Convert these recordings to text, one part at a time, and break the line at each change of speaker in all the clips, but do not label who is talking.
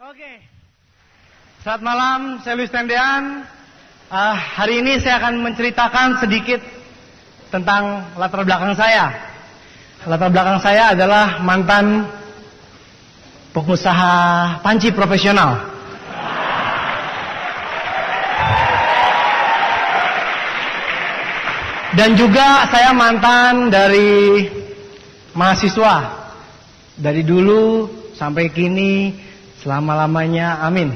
Oke, selamat malam, saya Luis Tendean. Hari ini saya akan menceritakan sedikit tentang latar belakang saya. Latar belakang saya adalah mantan pengusaha panci profesional. Dan juga saya mantan dari mahasiswa. Dari dulu sampai kini, selama-lamanya, amin.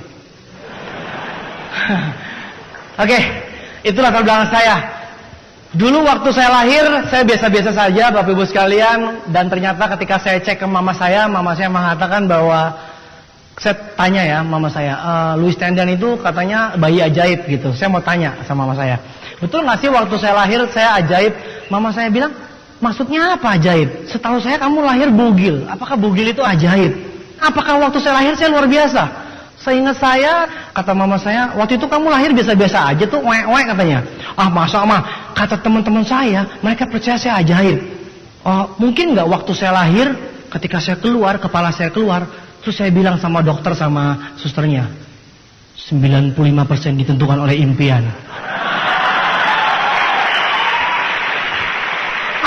Oke, itu latar belakang saya. Dulu waktu saya lahir, saya biasa-biasa saja Bapak Ibu sekalian. Dan ternyata ketika saya cek ke mama saya mengatakan bahwa, saya tanya ya mama saya, Luis Tendean itu katanya bayi ajaib gitu. Saya mau tanya sama mama saya, betul nggak sih waktu saya lahir saya ajaib? Mama saya bilang, maksudnya apa ajaib? Setahu saya kamu lahir bugil. Apakah bugil itu ajaib? Apakah waktu saya lahir saya luar biasa? Seingat saya, kata mama saya, waktu itu kamu lahir biasa-biasa aja tuh, wek-wek katanya. Masa mah, kata teman-teman saya, mereka percaya saya ajaib. Mungkin nggak waktu saya lahir, ketika saya keluar, kepala saya keluar, terus saya bilang sama dokter sama susternya, 95% ditentukan oleh impian.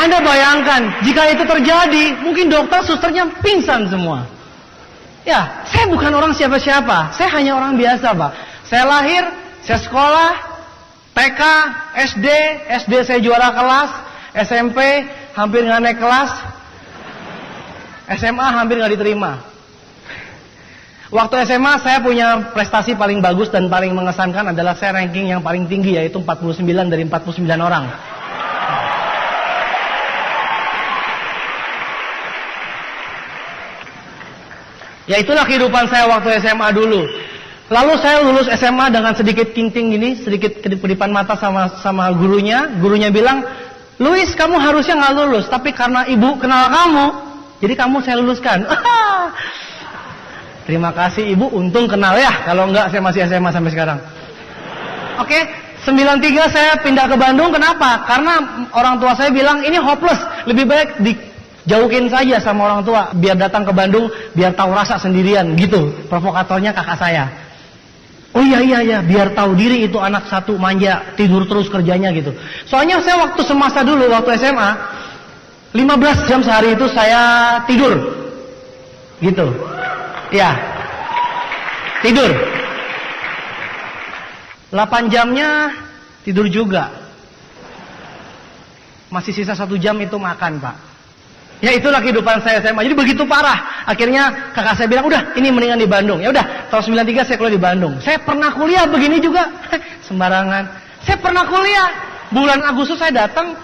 Anda bayangkan, jika itu terjadi, mungkin dokter susternya pingsan semua. Ya, saya bukan orang siapa-siapa. Saya hanya orang biasa, Pak. Saya lahir, saya sekolah, TK, SD saya juara kelas, SMP hampir nggak naik kelas, SMA hampir nggak diterima. Waktu SMA saya punya prestasi paling bagus dan paling mengesankan adalah saya ranking yang paling tinggi, yaitu 49 dari 49 orang. Ya itulah kehidupan saya waktu SMA dulu. Lalu saya lulus SMA dengan sedikit ting-ting gini, sedikit kedip-kedipan mata sama gurunya. Gurunya bilang, Luis kamu harusnya nggak lulus, tapi karena ibu kenal kamu, jadi kamu saya luluskan. Terima kasih ibu, untung kenal ya. Kalau enggak saya masih SMA sampai sekarang. Oke, 93 saya pindah ke Bandung. Kenapa? Karena orang tua saya bilang ini hopeless, lebih baik jauhin saja sama orang tua, biar datang ke Bandung, biar tahu rasa sendirian, gitu. Provokatornya kakak saya. Oh iya, biar tahu diri itu anak satu manja, tidur terus kerjanya gitu. Soalnya saya waktu semasa dulu, waktu SMA, 15 jam sehari itu saya tidur. Gitu. Ya. Tidur. 8 jamnya tidur juga. Masih sisa 1 jam itu makan, Pak. Ya itulah kehidupan saya SMA. Jadi begitu parah. Akhirnya kakak saya bilang, udah ini mendingan di Bandung. Ya udah, tahun 93 saya kuliah di Bandung. Saya pernah kuliah begini juga. Sembarangan. Saya pernah kuliah. Bulan Agustus saya datang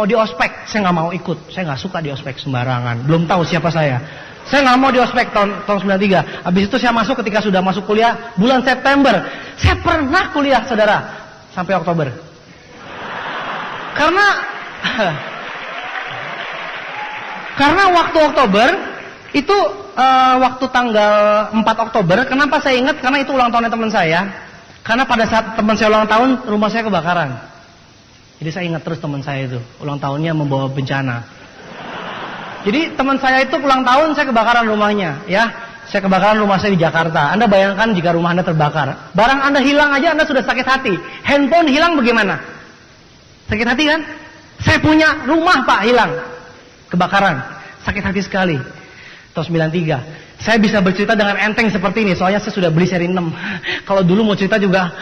di ospek. Saya nggak mau ikut. Saya nggak suka di ospek sembarangan. Belum tahu siapa saya. Saya nggak mau di ospek tahun 93. Habis itu saya masuk ketika sudah masuk kuliah bulan September. Saya pernah kuliah, saudara, sampai Oktober. Karena waktu Oktober, itu waktu tanggal 4 Oktober, kenapa saya ingat? Karena itu ulang tahunnya teman saya. Karena pada saat teman saya ulang tahun, rumah saya kebakaran. Jadi saya ingat terus teman saya itu, ulang tahunnya membawa bencana. Jadi teman saya itu ulang tahun, saya kebakaran rumahnya. Ya, saya kebakaran rumah saya di Jakarta. Anda bayangkan jika rumah Anda terbakar. Barang Anda hilang aja, Anda sudah sakit hati. Handphone hilang bagaimana? Sakit hati kan? Saya punya rumah Pak hilang. Kebakaran, sakit hati sekali. Tahun 93. Saya bisa bercerita dengan enteng seperti ini, soalnya saya sudah beli seri 6. Kalau dulu mau cerita juga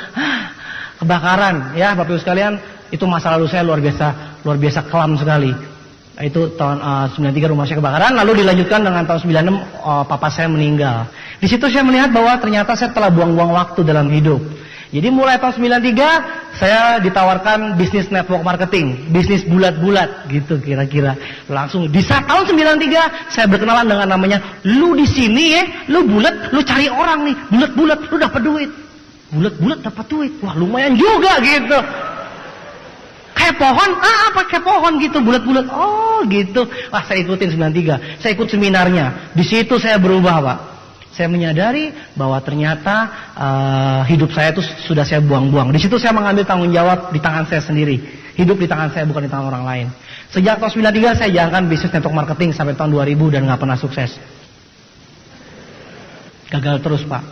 kebakaran, ya Bapak Ibu sekalian, itu masa lalu saya luar biasa kelam sekali. Itu tahun 93 rumah saya kebakaran, lalu dilanjutkan dengan tahun 96 papa saya meninggal. Di situ saya melihat bahwa ternyata saya telah buang-buang waktu dalam hidup. Jadi mulai tahun 93 saya ditawarkan bisnis network marketing, bisnis bulat-bulat gitu kira-kira. Langsung di saat tahun 93 saya berkenalan dengan namanya, lu di sini ya, lu bulat, lu cari orang nih, bulat-bulat, lu dapat duit. Bulat-bulat dapat duit. Wah, lumayan juga gitu. Kayak pohon, apa kayak pohon gitu, bulat-bulat. Oh, gitu. Wah, saya ikutin 93. Saya ikut seminarnya. Di situ saya berubah, Pak. Saya menyadari bahwa ternyata hidup saya itu sudah saya buang-buang. Di situ saya mengambil tanggung jawab di tangan saya sendiri. Hidup di tangan saya, bukan di tangan orang lain. Sejak tahun 93 saya jalankan bisnis network marketing sampai tahun 2000 dan nggak pernah sukses. Gagal terus, Pak.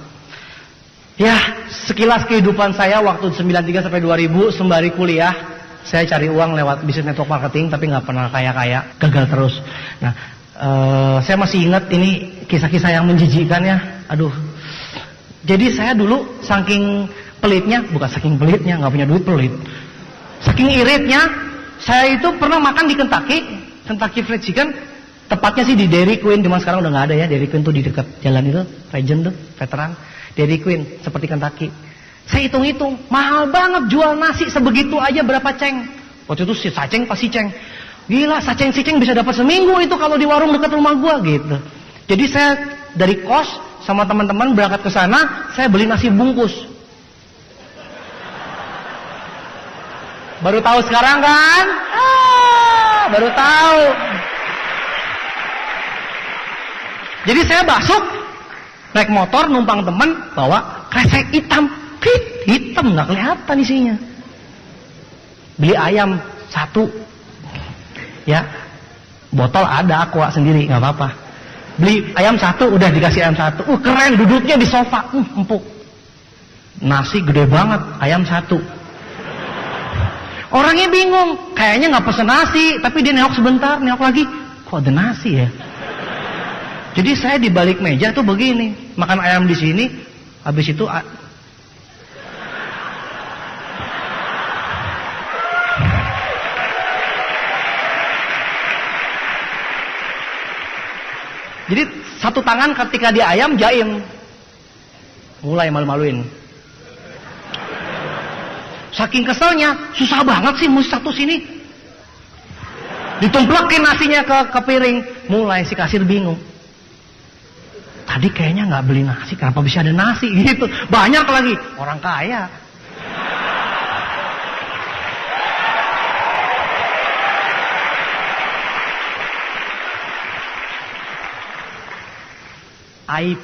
Ya, sekilas kehidupan saya waktu 93 sampai 2000 sembari kuliah, saya cari uang lewat bisnis network marketing, tapi nggak pernah kaya-kaya, gagal terus. Nah, saya masih ingat ini kisah-kisah yang menjijikkan ya. Aduh. Jadi saya dulu saking pelitnya, bukan saking pelitnya, nggak punya duit pelit. Saking iritnya, saya itu pernah makan di Kentucky Fried Chicken. Tepatnya sih di Dairy Queen, cuma sekarang udah nggak ada ya. Dairy Queen tuh di dekat jalan itu, Regent tuh, veteran. Dairy Queen, seperti Kentucky. Saya hitung-hitung, mahal banget jual nasi sebegitu aja berapa ceng. Waktu itu si saceng pasti ceng. Gila, saceng bisa dapat seminggu itu kalau di warung dekat rumah gua gitu. Jadi saya dari kos sama teman-teman berangkat ke sana, saya beli nasi bungkus. Baru tahu sekarang kan? Baru tahu. Jadi saya masuk, naik motor, numpang teman, bawa kresek hitam. Hitam, nggak kelihatan isinya. Beli ayam 1. Ya, botol ada aqua sendiri, nggak apa-apa. Beli ayam 1, udah dikasih ayam 1. Keren, duduknya di sofa, empuk. Nasi gede banget, ayam 1. Orangnya bingung, kayaknya nggak pesen nasi, tapi dia nengok sebentar, nengok lagi, kok ada nasi ya? Jadi saya di balik meja tuh begini, makan ayam di sini, habis itu jadi satu tangan ketika di ayam jaim, mulai malu-maluin. Saking keselnya, susah banget sih mesti satu sini. Ditumplekin nasinya ke piring, mulai si kasir bingung. Tadi kayaknya nggak beli nasi, kenapa bisa ada nasi gitu? Banyak lagi, orang kaya. Aib.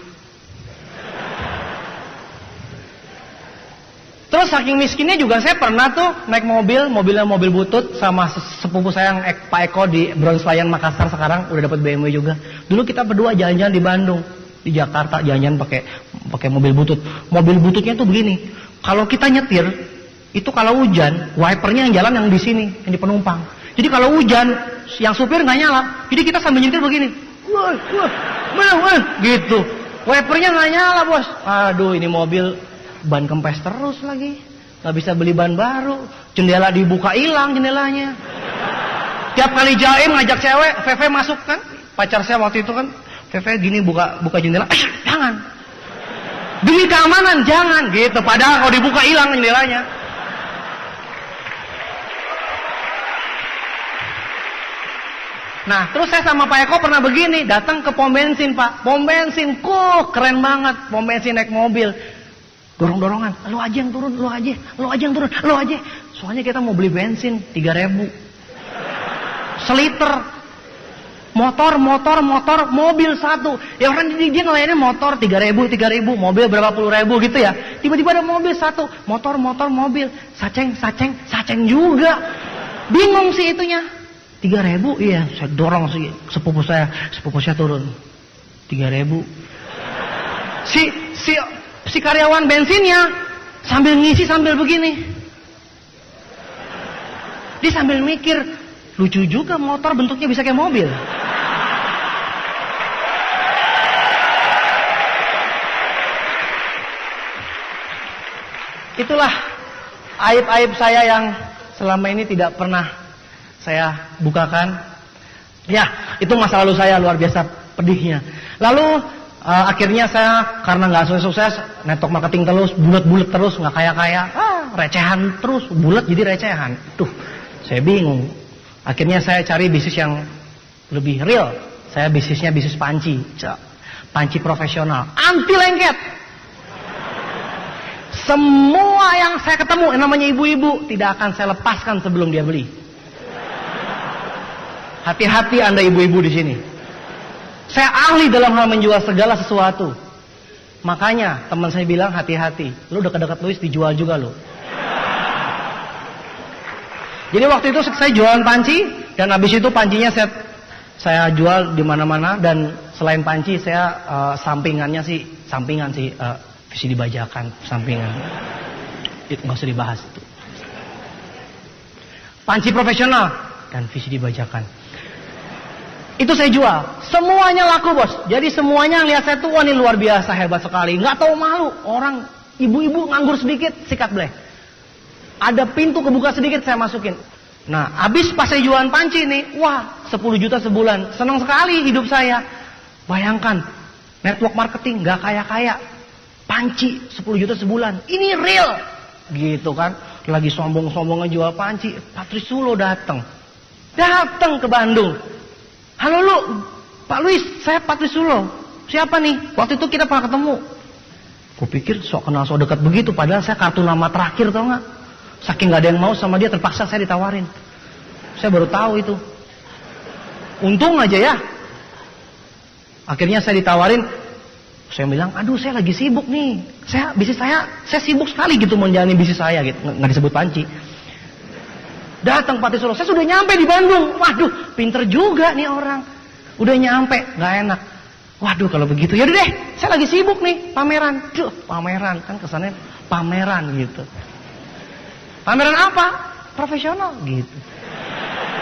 Terus saking miskinnya juga saya pernah tuh naik mobilnya mobil butut sama sepupu saya yang Pak Eko di Bronslayan Makassar, sekarang udah dapat BMW juga. Dulu kita berdua jalan-jalan di Bandung, di Jakarta jalan-jalan pakai mobil butut. Mobil bututnya tuh begini. Kalau kita nyetir, itu kalau hujan, wipernya yang jalan yang di sini, yang di penumpang. Jadi kalau hujan, yang supir nggak nyala. Jadi kita sambil nyetir begini. Wah, gitu. Wipernya nggak nyala, Bos. Aduh, ini mobil ban kempes terus lagi, nggak bisa beli ban baru, jendela dibuka hilang jendelanya. Tiap kali jaim ngajak cewek, VV masuk kan, pacar saya waktu itu kan, VV gini buka jendela, jangan, demi keamanan jangan, gitu. Padahal kalau dibuka hilang jendelanya. Nah, terus saya sama Pak Eko pernah begini, datang ke pom bensin, Pak, pom bensin, keren banget, pom bensin naik mobil. Dorong-dorongan, lo aja yang turun, lo aja yang turun, lo aja. Soalnya kita mau beli bensin 3.000 seliter. Motor, mobil 1. Ya orang dia ngelayanin motor 3.000, mobil berapa puluh ribu gitu ya. Tiba-tiba ada mobil 1, motor, mobil, saceng juga. Bingung sih itunya. 3.000, iya, saya dorong sih sepupu saya turun. 3.000. Si karyawan bensinnya sambil ngisi sambil begini. Dia sambil mikir, lucu juga motor bentuknya bisa kayak mobil. Itulah aib-aib saya yang selama ini tidak pernah saya bukakan. Ya, itu masa lalu saya luar biasa pedihnya. Lalu akhirnya saya karena nggak sukses, network marketing terus, bulat terus, nggak kaya, recehan terus, bulat jadi recehan. Tuh, saya bingung. Akhirnya saya cari bisnis yang lebih real. Saya bisnisnya bisnis panci profesional, anti lengket. Semua yang saya ketemu, yang namanya ibu-ibu, tidak akan saya lepaskan sebelum dia beli. Hati-hati Anda ibu-ibu di sini. Saya ahli dalam hal menjual segala sesuatu. Makanya teman saya bilang hati-hati. Lu dekat-dekat Luis dijual juga lu. Jadi waktu itu saya jualan panci dan habis itu pancinya saya jual di mana-mana dan selain panci saya sampingan sih visi dibajakan sampingan. Itu nggak usah dibahas itu. Panci profesional dan visi dibajakan. Itu saya jual. Semuanya laku, bos. Jadi semuanya lihat saya tuh, wah ini luar biasa, hebat sekali. Nggak tahu malu. Orang ibu-ibu nganggur sedikit, sikat bleh. Ada pintu kebuka sedikit, saya masukin. Nah, habis pas saya jualan panci nih, wah 10 juta sebulan. Senang sekali hidup saya. Bayangkan, network marketing nggak kaya-kaya. Panci 10 juta sebulan. Ini real. Gitu kan. Lagi sombong-sombongnya jual panci. Patrisulo datang ke Bandung. Halo lu, Pak Luis, saya Patrisulo. Siapa nih? Waktu itu kita pernah ketemu. Kupikir sok kenal sok dekat begitu, padahal saya kartu nama terakhir, tau nggak? Saking nggak ada yang mau sama dia, terpaksa saya ditawarin. Saya baru tahu itu. Untung aja ya. Akhirnya saya ditawarin. Saya bilang, aduh saya lagi sibuk nih. Bisnis saya sibuk sekali gitu menjalani bisnis saya gitu. Nggak disebut panci. Datang Patrisulo, saya sudah nyampe di Bandung. Waduh, pinter juga nih orang. Udah nyampe, nggak enak. Waduh, kalau begitu, yaudah deh, saya lagi sibuk nih, pameran. Duh, pameran, kan kesannya pameran gitu. Pameran apa? Profesional gitu.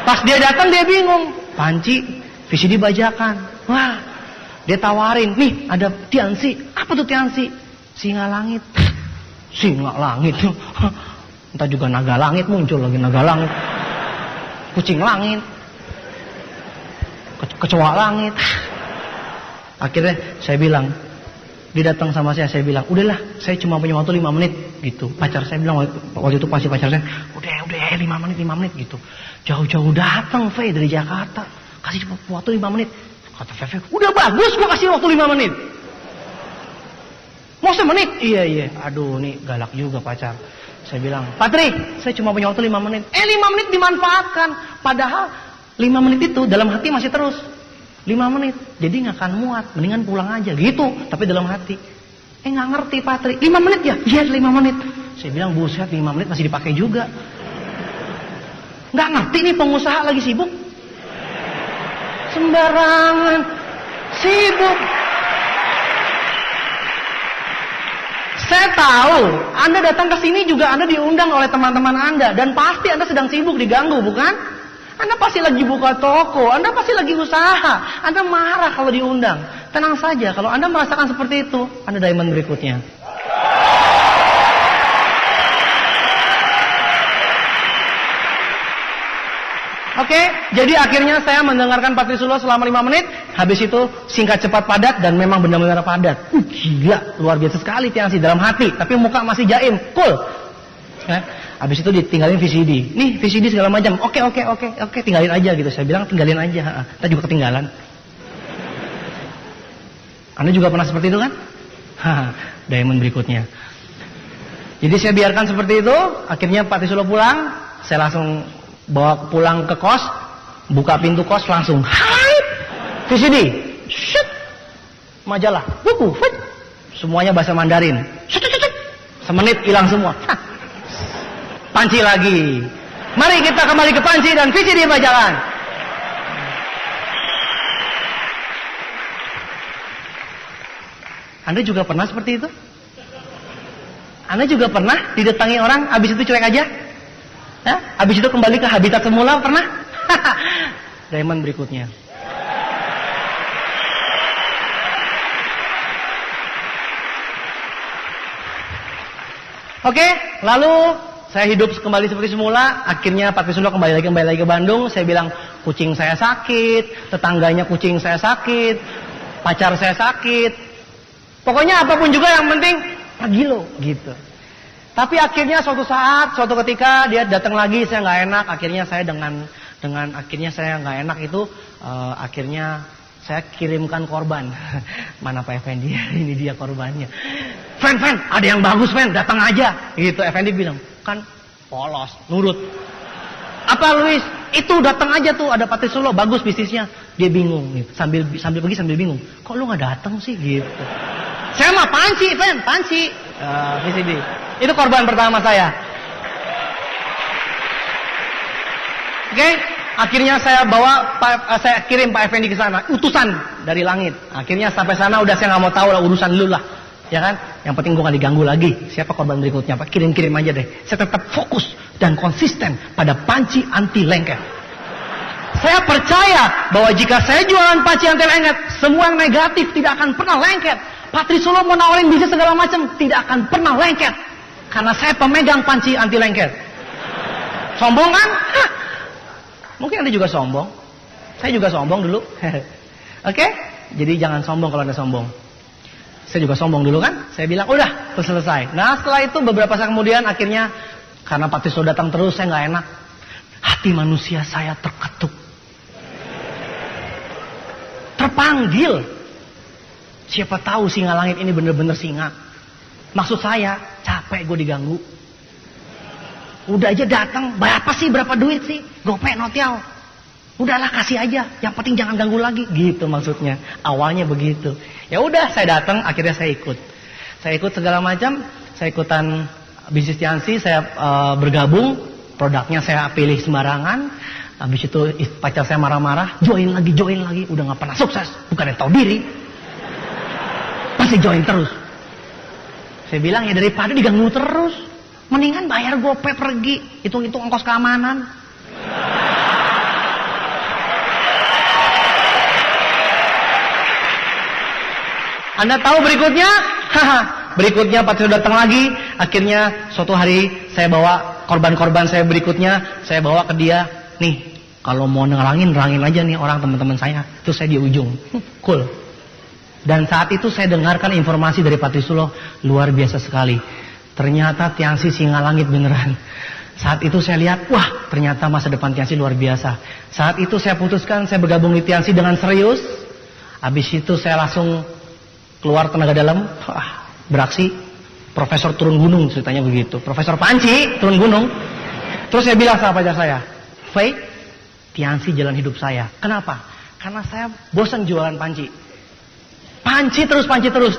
Pas dia datang dia bingung. Panci, visi dibajakan. Wah, dia tawarin, nih ada Tiansi. Apa tuh Tiansi? Singa langit. Singa langit. Entah juga naga langit muncul lagi, naga langit. Kucing langit. Kecoa langit. Akhirnya saya bilang, dia datang sama saya bilang, udahlah, saya cuma punya waktu 5 menit gitu. Pacar saya bilang waktu itu pasti pacar saya, udah 5 menit gitu. Jauh-jauh datang Fe dari Jakarta, kasih waktu 5 menit. Kata Fe, udah bagus gua kasih waktu 5 menit. Mau semenit? Iya. Aduh, nih galak juga pacar. Saya bilang, Patri, saya cuma punya waktu 5 menit. 5 menit dimanfaatkan. Padahal 5 menit itu dalam hati masih terus. 5 menit, jadi nggak akan muat. Mendingan pulang aja gitu, tapi dalam hati. Nggak ngerti Patri. 5 menit ya? Iya 5 menit. Saya bilang, buset 5 menit masih dipakai juga. Nggak ngerti nih pengusaha lagi sibuk. Sembarangan. Sibuk. Saya tahu, Anda datang ke sini juga Anda diundang oleh teman-teman Anda. Dan pasti Anda sedang sibuk, diganggu, bukan? Anda pasti lagi buka toko, Anda pasti lagi usaha. Anda marah kalau diundang. Tenang saja, kalau Anda merasakan seperti itu, Anda diamond berikutnya. Oke, jadi akhirnya saya mendengarkan Patrisulo selama 5 menit. Habis itu singkat cepat padat dan memang benar-benar padat. Gila, luar biasa sekali Tiansi dalam hati, tapi muka masih jaim, cool. Habis itu ditinggalin VCD. Nih VCD segala macam. Oke, tinggalin aja gitu. Saya bilang tinggalin aja. Kita juga ketinggalan. Anda juga pernah seperti itu kan? Diamond berikutnya. Jadi saya biarkan seperti itu. Akhirnya Patrisulo pulang. Saya langsung bawa pulang ke kos, buka pintu kos langsung, hai, VCD, shit, majalah, buku, fit, semuanya bahasa Mandarin, shit, semenit hilang semua. Panci lagi. Mari kita kembali ke panci dan VCD bajakan. Anda juga pernah seperti itu? Anda juga pernah didatangi orang, habis itu cuek aja? Habis itu kembali ke habitat semula, pernah? Diamond berikutnya. Oke, lalu saya hidup kembali seperti semula. Akhirnya Patrisulo kembali lagi ke Bandung. Saya bilang, kucing saya sakit, tetangganya kucing saya sakit, pacar saya sakit. Pokoknya apapun juga yang penting pergi lo, gitu. Tapi akhirnya suatu ketika dia datang lagi, saya nggak enak. Akhirnya saya dengan akhirnya saya nggak enak itu, akhirnya saya kirimkan korban. Mana Pak Effendi? Ini dia korbannya. Fen, ada yang bagus Fen, datang aja. Gitu Effendi bilang, kan polos, nurut. Apa Luis? Itu datang aja tuh, ada Patrisulo, bagus bisnisnya. Dia bingung, gitu. sambil pergi sambil bingung. Kok lu nggak datang sih gitu? Saya mah panci, Fen, panci. VCD. Itu korban pertama saya. Oke, akhirnya saya kirim Pak Effendi ke sana, utusan dari langit. Akhirnya sampai sana udah saya nggak mau tahu lah, urusan lu lah. Ya kan? Yang penting gue gak diganggu lagi. Siapa korban berikutnya Pak? Kirim-kirim aja deh. Saya tetap fokus dan konsisten pada panci anti lengket. Saya percaya bahwa jika saya jualan panci anti lengket, semua yang negatif tidak akan pernah lengket. Patrisolo mau nawarin bisnis segala macam, tidak akan pernah lengket. Karena saya pemegang panci anti lengket. Sombong kan? Hah. Mungkin Anda juga sombong. Saya juga sombong dulu. Oke? Jadi jangan sombong kalau Anda sombong. Saya juga sombong dulu kan? Saya bilang, udah, selesai. Nah setelah itu beberapa saat kemudian akhirnya, karena Patrisolo datang terus, saya nggak enak. Hati manusia saya terketuk. Terpanggil. Siapa tahu singa langit ini bener-bener singa. Maksud saya, capek gue diganggu. Udah aja datang, berapa sih, berapa duit sih? Gopek notial. Udahlah kasih aja, yang penting jangan ganggu lagi, gitu maksudnya. Awalnya begitu. Ya udah, saya datang, akhirnya saya ikut. Saya ikut segala macam, saya ikutan bisnis Tiansi, saya bergabung, produknya saya pilih sembarangan. Habis itu pacar saya marah-marah, join lagi, udah nggak pernah sukses, bukan yang tahu diri, masih join terus. Saya bilang ya daripada diganggu terus, mendingan bayar Gopay pergi, hitung-hitung ongkos keamanan. Anda tahu berikutnya? Berikutnya Patrisolo datang lagi. Akhirnya suatu hari saya bawa korban-korban saya berikutnya. Saya bawa ke dia. Nih, kalau mau nerangin aja nih orang teman-teman saya. Terus saya di ujung. Cool. Dan saat itu saya dengarkan informasi dari Patrisolo. Luar biasa sekali. Ternyata Tiansi singa langit beneran. Saat itu saya lihat, wah ternyata masa depan Tiansi luar biasa. Saat itu saya putuskan saya bergabung di Tiansi dengan serius. Habis itu saya langsung keluar tenaga dalam, beraksi. Profesor turun gunung ceritanya begitu. Profesor Panci turun gunung. Terus saya bilang sama pacar saya, Faye, Tiansi jalan hidup saya. Kenapa? Karena saya bosan jualan panci. Panci terus.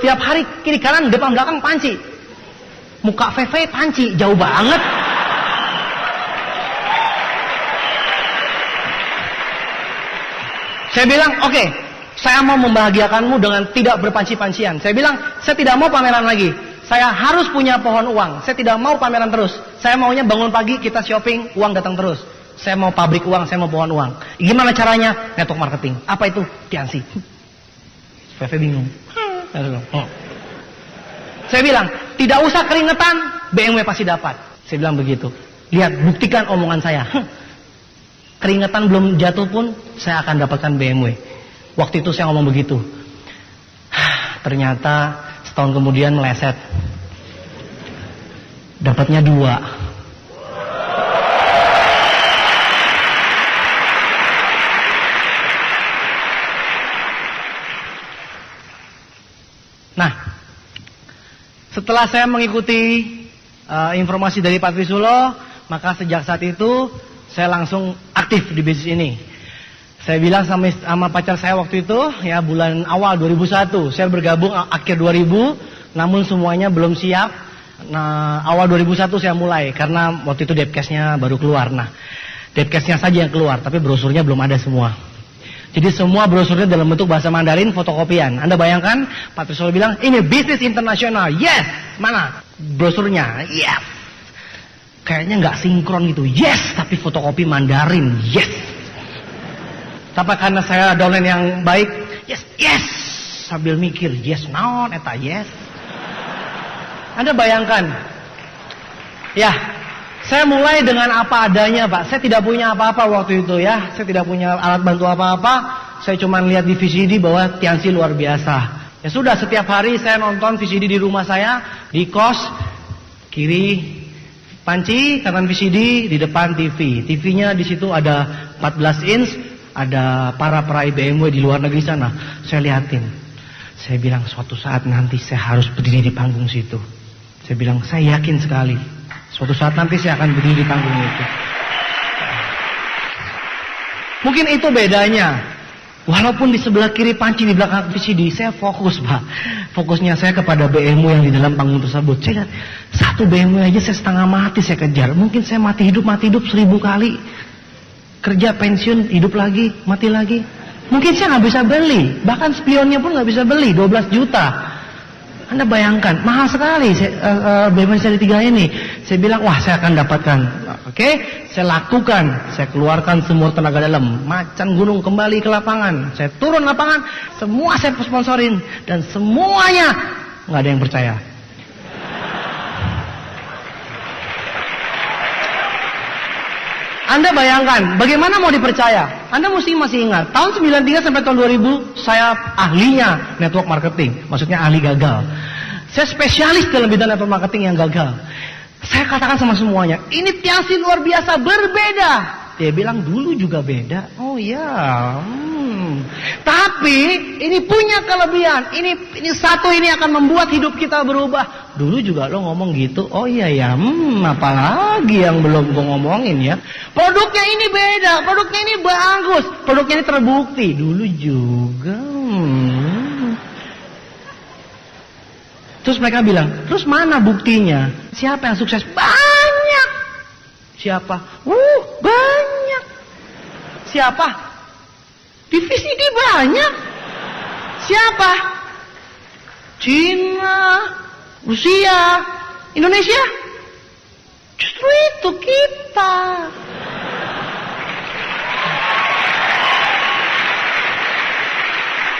Tiap hari kiri kanan depan belakang panci. Muka Faye panci, jauh banget. Saya bilang, oke. Saya mau membahagiakanmu dengan tidak berpanci-pancian. Saya bilang, saya tidak mau pameran lagi. Saya harus punya pohon uang. Saya tidak mau pameran terus. Saya maunya bangun pagi, kita shopping, uang datang terus. Saya mau pabrik uang, saya mau pohon uang. Gimana caranya? Network marketing. Apa itu? Tiansi. Feve bingung. Saya bilang, tidak usah keringetan, BMW pasti dapat. Saya bilang begitu. Lihat, buktikan omongan saya. Keringetan belum jatuh pun, saya akan dapatkan BMW. Waktu itu saya ngomong begitu. Ternyata setahun kemudian meleset. Dapatnya 2. Nah, setelah saya mengikuti informasi dari Patrisolo, maka sejak saat itu saya langsung aktif di bisnis ini. Saya bilang sama pacar saya waktu itu, ya bulan awal 2001, saya bergabung akhir 2000, namun semuanya belum siap. Nah, awal 2001 saya mulai, karena waktu itu depcase-nya baru keluar. Nah, depcase-nya saja yang keluar, tapi brosurnya belum ada semua. Jadi semua brosurnya dalam bentuk bahasa Mandarin, fotokopian. Anda bayangkan, Patrisolo bilang, ini bisnis internasional. Yes! Mana? Brosurnya? Yes! Kayaknya nggak sinkron gitu. Yes! Tapi fotokopi Mandarin. Yes! Tapi karena saya downline yang baik, yes, sambil mikir, yes, naon, eta yes. Anda bayangkan, ya, saya mulai dengan apa adanya, Pak. Saya tidak punya apa-apa waktu itu ya, saya tidak punya alat bantu apa-apa. Saya cuma lihat di VCD bahwa Tiansi luar biasa. Ya sudah, setiap hari saya nonton VCD di rumah saya, di kos, kiri panci, kanan VCD, di depan TV. TV-nya di situ ada 14 inch. Ada para peraih BMW di luar negeri sana. Saya lihatin. Saya bilang suatu saat nanti saya harus berdiri di panggung situ. Saya bilang saya yakin sekali. Suatu saat nanti saya akan berdiri di panggung itu. Mungkin itu bedanya. Walaupun di sebelah kiri panci, di belakang VCD, saya fokus, Pak. Fokusnya saya kepada BMW yang di dalam panggung tersebut. Saya lihat, satu BMW aja saya setengah mati saya kejar. Mungkin saya mati hidup 1000 kali. Kerja pensiun, hidup lagi, mati lagi. Mungkin saya nggak bisa beli, bahkan spionnya pun nggak bisa beli, 12 juta. Anda bayangkan, mahal sekali BMW seri 3 ini. Saya bilang, wah saya akan dapatkan. Oke, saya lakukan. Saya keluarkan semua tenaga dalam. Macan gunung kembali ke lapangan. Saya turun lapangan, semua saya sponsorin. Dan semuanya nggak ada yang percaya. Anda bayangkan, bagaimana mau dipercaya? Anda masih ingat, tahun 93 sampai tahun 2000, saya ahlinya network marketing. Maksudnya ahli gagal. Saya spesialis dalam bidang network marketing yang gagal. Saya katakan sama semuanya, ini Tianxi luar biasa, berbeda. Dia bilang, dulu juga beda. Oh iya, tapi ini punya kelebihan. Ini satu ini akan membuat hidup kita berubah. Dulu juga lo ngomong gitu. Oh iya ya, apalagi yang belum gue ngomongin ya. Produknya ini beda, produknya ini bagus, produknya ini terbukti. Dulu juga. Terus mereka bilang, terus mana buktinya? Siapa yang sukses? Banyak. Siapa? Banyak. Siapa? Divisi ini banyak. Siapa? Cina, Rusia, Indonesia. Justru itu kita.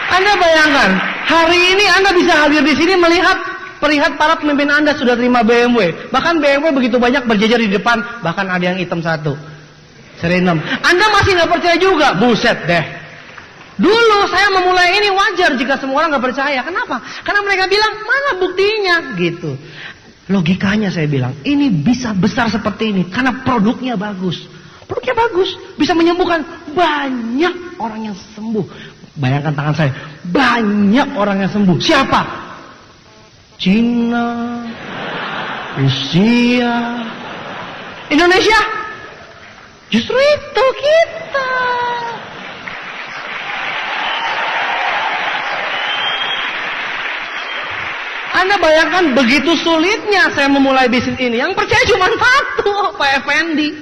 Anda bayangkan, hari ini Anda bisa hadir di sini melihat para pemimpin Anda sudah terima BMW. Bahkan BMW begitu banyak berjejer di depan, bahkan ada yang hitam satu. Seri 6. Anda masih nggak percaya juga? Buset deh. Dulu saya memulai ini wajar jika semua orang nggak percaya. Kenapa? Karena mereka bilang, mana buktinya? Gitu. Logikanya saya bilang, ini bisa besar seperti ini karena produknya bagus. Produknya bagus, bisa menyembuhkan banyak orang yang sembuh. Bayangkan tangan saya, banyak orang yang sembuh. Siapa? Cina, Rusia, Indonesia. Justru itu kita. Anda bayangkan begitu sulitnya saya memulai bisnis ini. Yang percaya cuma satu, Pak Effendi.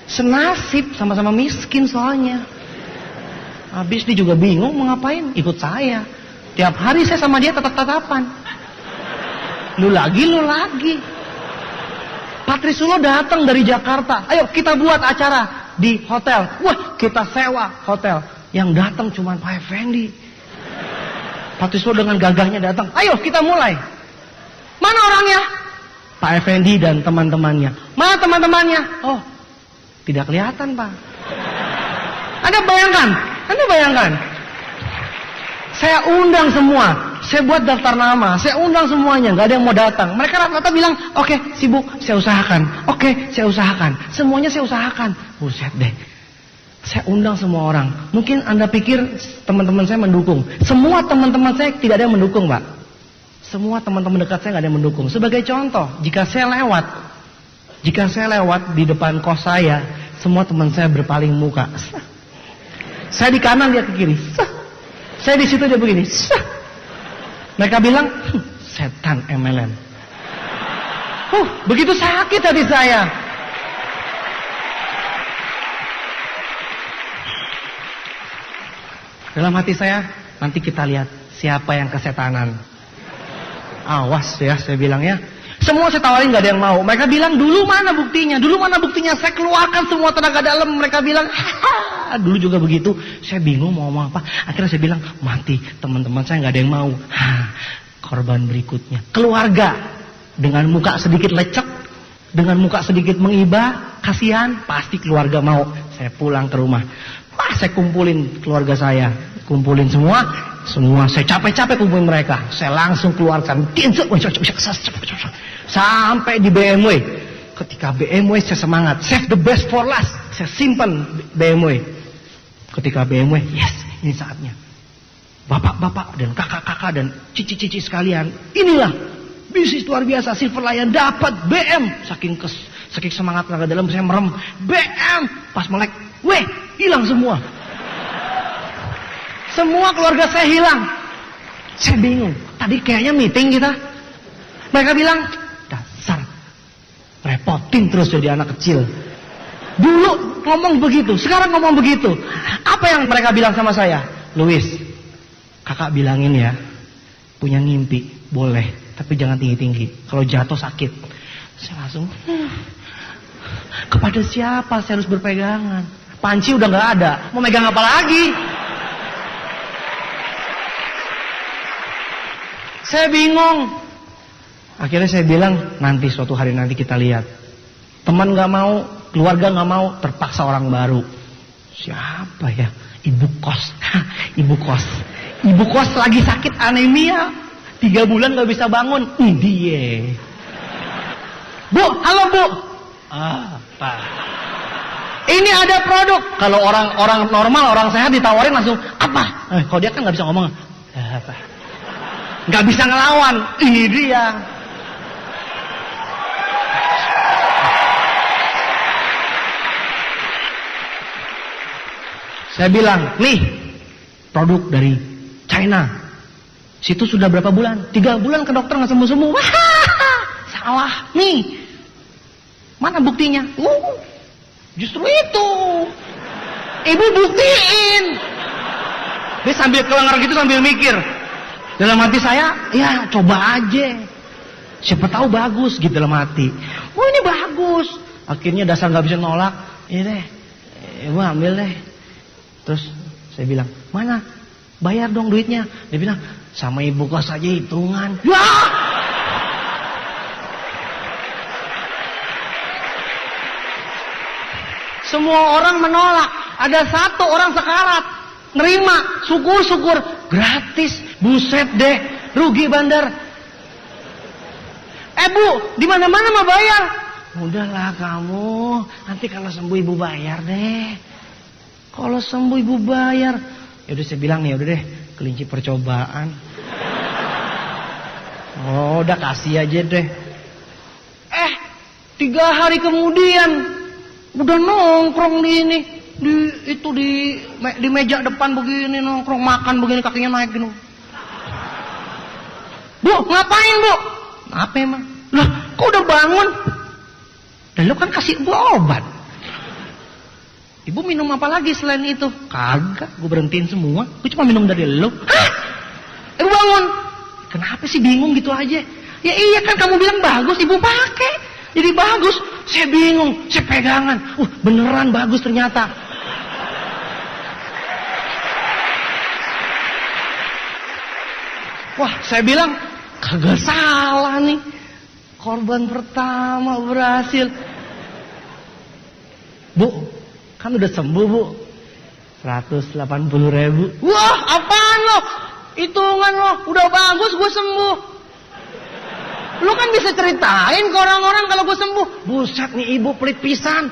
Senasib, sama-sama miskin soalnya. Habis dia juga bingung mau ngapain, ikut saya. Tiap hari saya sama dia tatap-tatapan. Lu lagi. Patrisulo datang dari Jakarta. Ayo kita buat acara di hotel. Wah, kita sewa hotel. Yang datang cuma Pak Effendi. Patrisulo dengan gagahnya datang. Ayo kita mulai. Mana orangnya? Pak Effendi dan teman-temannya. Mana teman-temannya? Oh, tidak kelihatan Pak. Anda bayangkan. Saya undang semua. Saya buat daftar nama. Saya undang semuanya. Gak ada yang mau datang. Mereka rata-rata bilang, oke, sibuk. Saya usahakan. Oke, saya usahakan. Semuanya saya usahakan. Buset deh. Saya undang semua orang. Mungkin Anda pikir teman-teman saya mendukung. Semua teman-teman saya tidak ada yang mendukung, Pak. Semua teman-teman dekat saya nggak ada yang mendukung. Sebagai contoh, jika saya lewat di depan kos saya, semua teman saya berpaling muka. Saya di kanan, dia ke kiri. Saya di situ, dia begini. Mereka bilang, setan MLM. Begitu sakit hati saya. Dalam hati saya, nanti kita lihat siapa yang kesetanan. Awas ya, saya bilang ya. Semua saya tawarin gak ada yang mau. Mereka bilang, dulu mana buktinya? Saya keluarkan semua tenaga dalam. Mereka bilang, dulu juga begitu. Saya bingung mau ngomong apa. Akhirnya saya bilang, mati. Teman-teman saya gak ada yang mau. Korban berikutnya. Keluarga. Dengan muka sedikit lecek. Dengan muka sedikit mengiba. Kasihan. Pasti keluarga mau. Saya pulang ke rumah. Saya kumpulin keluarga saya. Kumpulin semua saya capek-capek kumpulin mereka. Saya langsung keluarkan sampai di BMW. Ketika BMW saya semangat, save the best for last. Saya simpan BMW. Ketika BMW, yes, ini saatnya. Bapak-bapak dan kakak-kakak dan cici-cici sekalian, inilah bisnis luar biasa. Silver Lion dapat BM. Saking semangat tenaga dalam saya merem. BM pas melek, hilang semua. Semua keluarga saya hilang. Saya bingung. Tadi kayaknya meeting kita. Mereka bilang, dasar repotin terus jadi anak kecil. Dulu ngomong begitu, sekarang ngomong begitu. Apa yang mereka bilang sama saya? Louis, Kakak bilangin ya, punya ngimpi boleh, tapi jangan tinggi-tinggi. Kalau jatuh sakit. Saya langsung, kepada siapa saya harus berpegangan? Panci udah nggak ada, mau megang apa lagi? Saya bingung. Akhirnya saya bilang, nanti suatu hari nanti kita lihat. Teman nggak mau, keluarga nggak mau, terpaksa orang baru. Siapa ya? Ibu kos. Ibu kos. Ibu kos lagi sakit anemia. 3 bulan nggak bisa bangun. Dia. Bu, halo Bu. Apa? Ini ada produk. Kalau orang normal, orang sehat ditawarin langsung apa? Kalau dia kan nggak bisa ngomong. Apa? Nggak bisa ngelawan. Ini dia. Saya bilang, nih produk dari China. Situ sudah berapa bulan? 3 bulan ke dokter nggak sembuh-sembuh. Wah, salah. Nih, mana buktinya? Justru itu. Ibu buktiin. Dia sambil kelengar gitu sambil mikir. Dalam hati saya, ya coba aja. Siapa tahu bagus gitu dalam hati. Oh ini bagus. Akhirnya dasar nggak bisa nolak. Ini deh, ibu ambil deh. Terus saya bilang, mana? Bayar dong duitnya. Dia bilang, sama ibu kos aja hitungan. Ya! Semua orang menolak. Ada 1 orang sekarat. Nerima. Syukur-syukur. Gratis. Buset deh. Rugi bandar. Bu, di mana-mana mau bayar. Udahlah kamu. Nanti kalau sembuh ibu bayar deh. Kalau sembuh ibu bayar. Ya udah saya bilang nih, udah deh, kelinci percobaan. Oh, udah kasih aja deh. 3 hari kemudian udah nongkrong di ini, di meja depan begini nongkrong makan begini kakinya naik gini. Bu, ngapain Bu? Apa emang? Lah, kok udah bangun? Dan lu kan kasih gua obat. Ibu minum apa lagi selain itu? Kagak, gue berhentiin semua. Gue cuma minum dari lu. Hah? Ibu bangun. Kenapa sih bingung gitu aja? Ya iya kan kamu bilang bagus, ibu pakai. Jadi bagus. Saya bingung, saya pegangan. Beneran bagus ternyata. Wah, saya bilang kagak salah nih. Korban pertama berhasil. Bu, kan udah sembuh Bu. 180.000. Wah, apaan lo? Hitungan lo, udah bagus gue sembuh. Lo kan bisa ceritain ke orang-orang kalau gue sembuh. Buset nih ibu pelit pisan.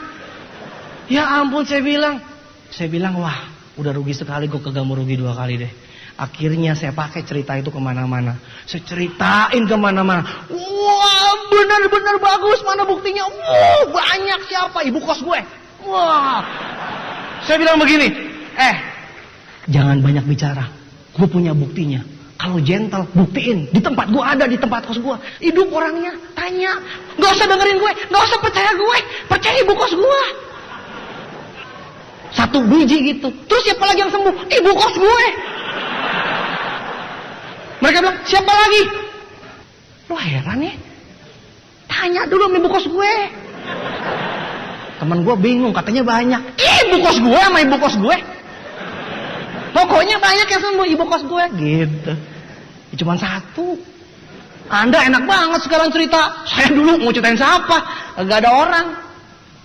Ya ampun saya bilang wah udah rugi sekali, gue kagak mau rugi 2 kali deh. Akhirnya saya pakai cerita itu kemana-mana. Saya ceritain kemana-mana. Wah benar-benar bagus, mana buktinya? Wah banyak siapa? Ibu kos gue. Wah, saya bilang begini, jangan banyak bicara. Gue punya buktinya. Kalau gentle, buktiin. Di tempat gue ada, di tempat kos gue. Hidup orangnya, tanya. Gak usah dengerin gue, gak usah percaya gue. Percaya ibu kos gue. 1 biji gitu. Terus siapa lagi yang sembuh? Ibu kos gue. Mereka bilang, siapa lagi? Lo heran ya? Tanya dulu sama ibu kos gue. Teman gue bingung, katanya banyak. Ibu kos gue sama ibu kos gue. Pokoknya banyak yang sembuh ibu kos gue. Gitu. Ya, cuman 1. Anda enak banget sekarang cerita. Saya dulu mau ceritain siapa? Gak ada orang.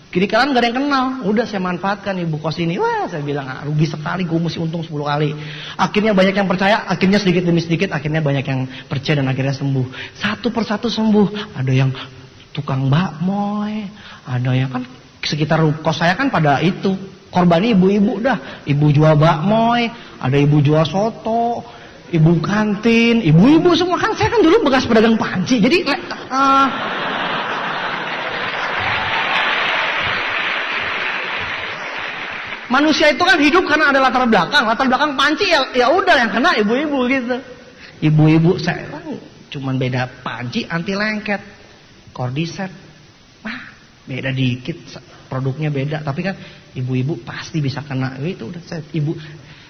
Kiri kanan gak ada yang kenal. Udah saya manfaatkan ibu kos ini. Wah saya bilang rugi sekali, gue mesti untung 10 kali. Akhirnya banyak yang percaya. Akhirnya sedikit demi sedikit. Akhirnya banyak yang percaya dan akhirnya sembuh. 1 persatu sembuh. Ada yang tukang bakmoy. Ada yang kan sekitar kos saya kan pada itu korbannya ibu-ibu dah. Ibu jual bakmoy, ada ibu jual soto, ibu kantin, ibu-ibu semua kan. Saya kan dulu bekas pedagang panci. Jadi manusia itu kan hidup karena ada latar belakang. Latar belakang panci ya udah yang kena ibu-ibu gitu. Ibu-ibu saya kan cuman beda panci anti lengket, kordiset. Beda dikit, produknya beda, tapi kan ibu-ibu pasti bisa kena. Itu udah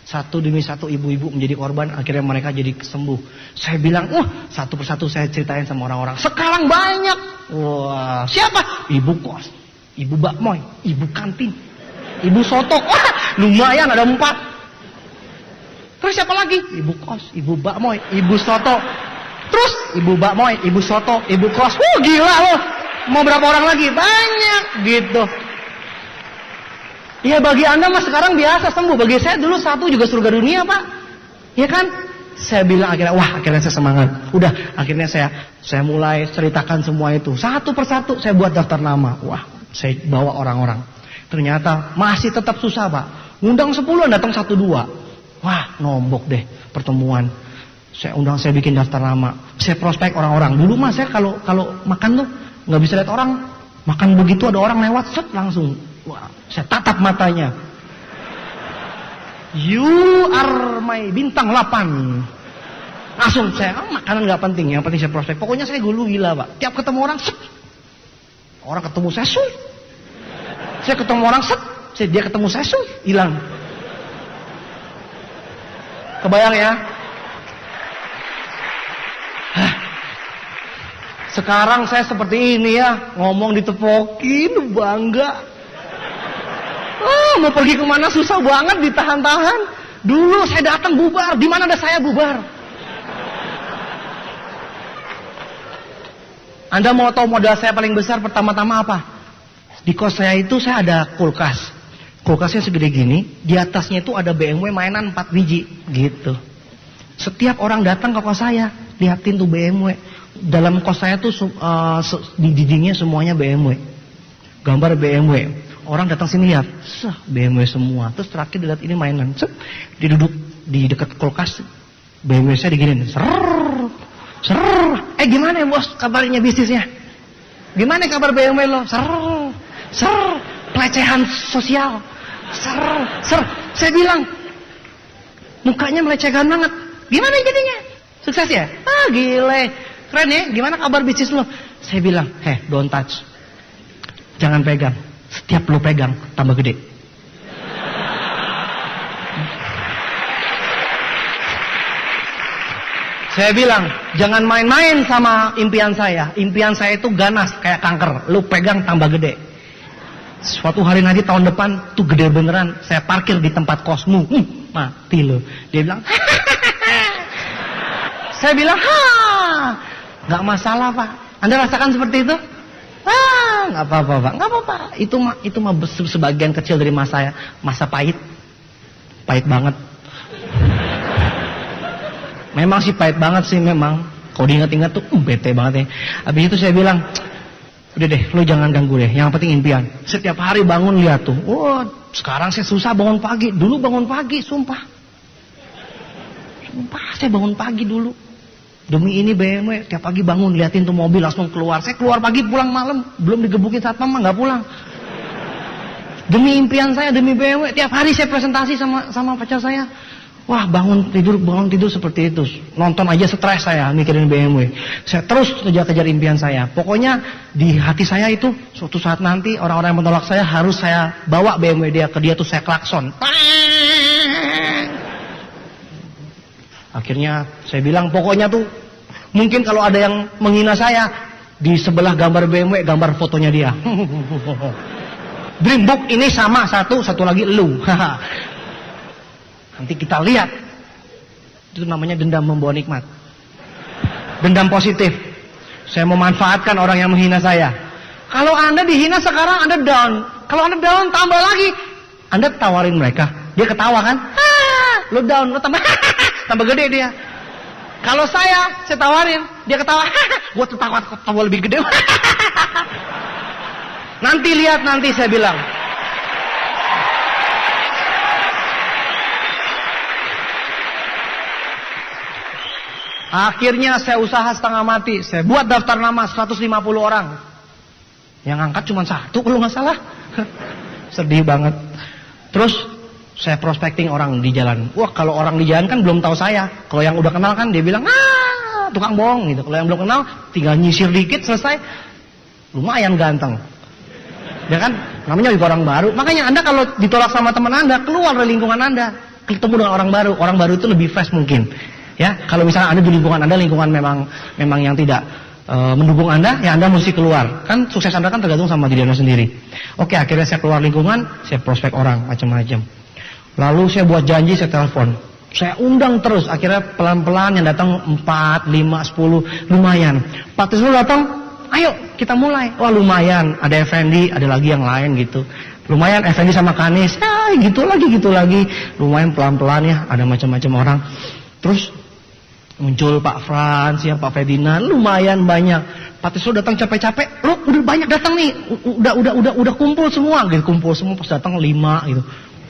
Satu demi satu ibu-ibu menjadi korban, akhirnya mereka jadi sembuh. Saya bilang, satu persatu saya ceritain sama orang-orang. Sekarang banyak. Wah, siapa? Ibu kos, ibu bakmoy, ibu kantin, ibu soto. Wah, lumayan ada 4. Terus siapa lagi? Ibu kos, ibu bakmoy, ibu soto. Terus ibu bakmoy, ibu soto, ibu kos. Gila loh. Mau berapa orang lagi? Banyak gitu. Ya bagi Anda mah sekarang biasa sembuh. Bagi saya dulu 1 juga surga dunia, Pak. Ya kan? Saya bilang akhirnya saya semangat. Udah, akhirnya saya mulai ceritakan semua itu. Satu persatu saya buat daftar nama. Wah, saya bawa orang-orang. Ternyata masih tetap susah, Pak. Undang 10 datang 1-2. Wah, nombok deh pertemuan. Saya bikin daftar nama. Saya prospek orang-orang. Dulu mah saya kalau makan tuh nggak bisa lihat orang. Makan begitu ada orang lewat, set langsung. Wah, saya tatap matanya. You are my bintang 8. Langsung saya, makanan nggak penting, yang penting saya prospek. Pokoknya saya gila, Pak. Tiap ketemu orang, set. Orang ketemu saya, set. Saya ketemu orang, set. Dia ketemu saya, set. Hilang. Kebayang ya? Sekarang saya seperti ini ya, ngomong ditepokin, bangga. Mau pergi kemana susah banget, ditahan-tahan. Dulu saya datang bubar, di mana ada saya bubar. Anda mau tahu modal saya paling besar pertama-tama apa? Di kos saya itu saya ada kulkas. Kulkasnya segede gini, di atasnya itu ada BMW mainan 4 biji, gitu. Setiap orang datang ke kos saya, liatin tuh BMW. Dalam kos saya tuh di dindingnya semuanya BMW. Gambar BMW. Orang datang sini lihat, BMW semua. Terus terakhir dilihat ini mainan. Dia duduk di dekat kulkas, BMW saya diginin. Gimana ya bos kabarnya bisnisnya? Gimana kabar BMW lo? Pelecehan sosial. Saya bilang, mukanya melecehkan banget. Gimana jadinya? Sukses ya? Gile. Keren ya, gimana kabar bisnis lo? Saya bilang, don't touch. Jangan pegang. Setiap lo pegang, tambah gede. Saya bilang, jangan main-main sama impian saya. Impian saya itu ganas, kayak kanker. Lo pegang, tambah gede. Suatu hari nanti tahun depan, tuh gede beneran. Saya parkir di tempat kosmu. Mati lo. Dia bilang, saya bilang, nggak masalah Pak. Anda rasakan seperti itu? Nggak apa-apa Pak, nggak apa-apa. Itu mah sebagian kecil dari masa pahit banget. Memang sih pahit banget sih memang. Kalau diingat-ingat tuh bete banget ya. Habis itu saya bilang, udah deh, lo jangan ganggu deh. Yang penting impian. Setiap hari bangun lihat tuh. Sekarang saya susah bangun pagi. Dulu bangun pagi, sumpah saya bangun pagi dulu. Demi ini BMW, tiap pagi bangun liatin tuh mobil langsung keluar. Saya keluar pagi pulang malam, belum digebukin satpam mah nggak pulang. Demi impian saya, demi BMW, tiap hari saya presentasi sama pacar saya. Wah, bangun tidur seperti itu. Nonton aja stres saya mikirin BMW. Saya terus kejar-kejar impian saya. Pokoknya di hati saya itu suatu saat nanti orang-orang yang menolak saya harus saya bawa BMW dia ke dia tuh saya klakson. Akhirnya saya bilang pokoknya tuh mungkin kalau ada yang menghina saya di sebelah gambar BMW gambar fotonya dia. Dreambook ini sama satu lagi lu. Nanti kita lihat. Itu namanya dendam membawa nikmat. Dendam positif. Saya memanfaatkan orang yang menghina saya. Kalau Anda dihina sekarang Anda down. Kalau Anda down tambah lagi. Anda tawarin mereka, dia ketawa kan? Lo down, lo tambah tambah gede dia. Kalau saya tawarin, dia ketawa. Gua ketawa lebih gede. Nanti lihat nanti saya bilang. Akhirnya saya usaha setengah mati. Saya buat daftar nama 150 orang. Yang angkat cuma 1 kalau nggak salah. Sedih banget. Terus saya prospecting orang di jalan. Wah, kalau orang di jalan kan belum tahu saya. Kalau yang udah kenal kan dia bilang, tukang bohong gitu. Kalau yang belum kenal tinggal nyisir dikit selesai. Lumayan ganteng. Ya kan? Namanya juga orang baru. Makanya Anda kalau ditolak sama teman Anda, keluar dari lingkungan Anda. ketemu dengan orang baru itu lebih fresh mungkin. Ya, kalau misalnya Anda di lingkungan Anda memang yang tidak mendukung Anda, ya Anda mesti keluar. Kan sukses Anda kan tergantung sama diri Anda sendiri. Oke, akhirnya saya keluar lingkungan, saya prospek orang macam-macam. Lalu saya buat janji, saya telepon. Saya undang terus, akhirnya pelan-pelan yang datang 4, 5, 10, lumayan. 40 datang, ayo kita mulai. Wah lumayan, ada Effendi, ada lagi yang lain gitu. Lumayan Effendi sama Kanis, gitu lagi. Lumayan pelan-pelan ya, ada macam-macam orang. Terus muncul Pak Frans, ya Pak Ferdinand, lumayan banyak. Pak Tisro datang capek-capek, loh udah banyak datang nih, udah kumpul semua, gitu. Kumpul semua pas datang 5 gitu.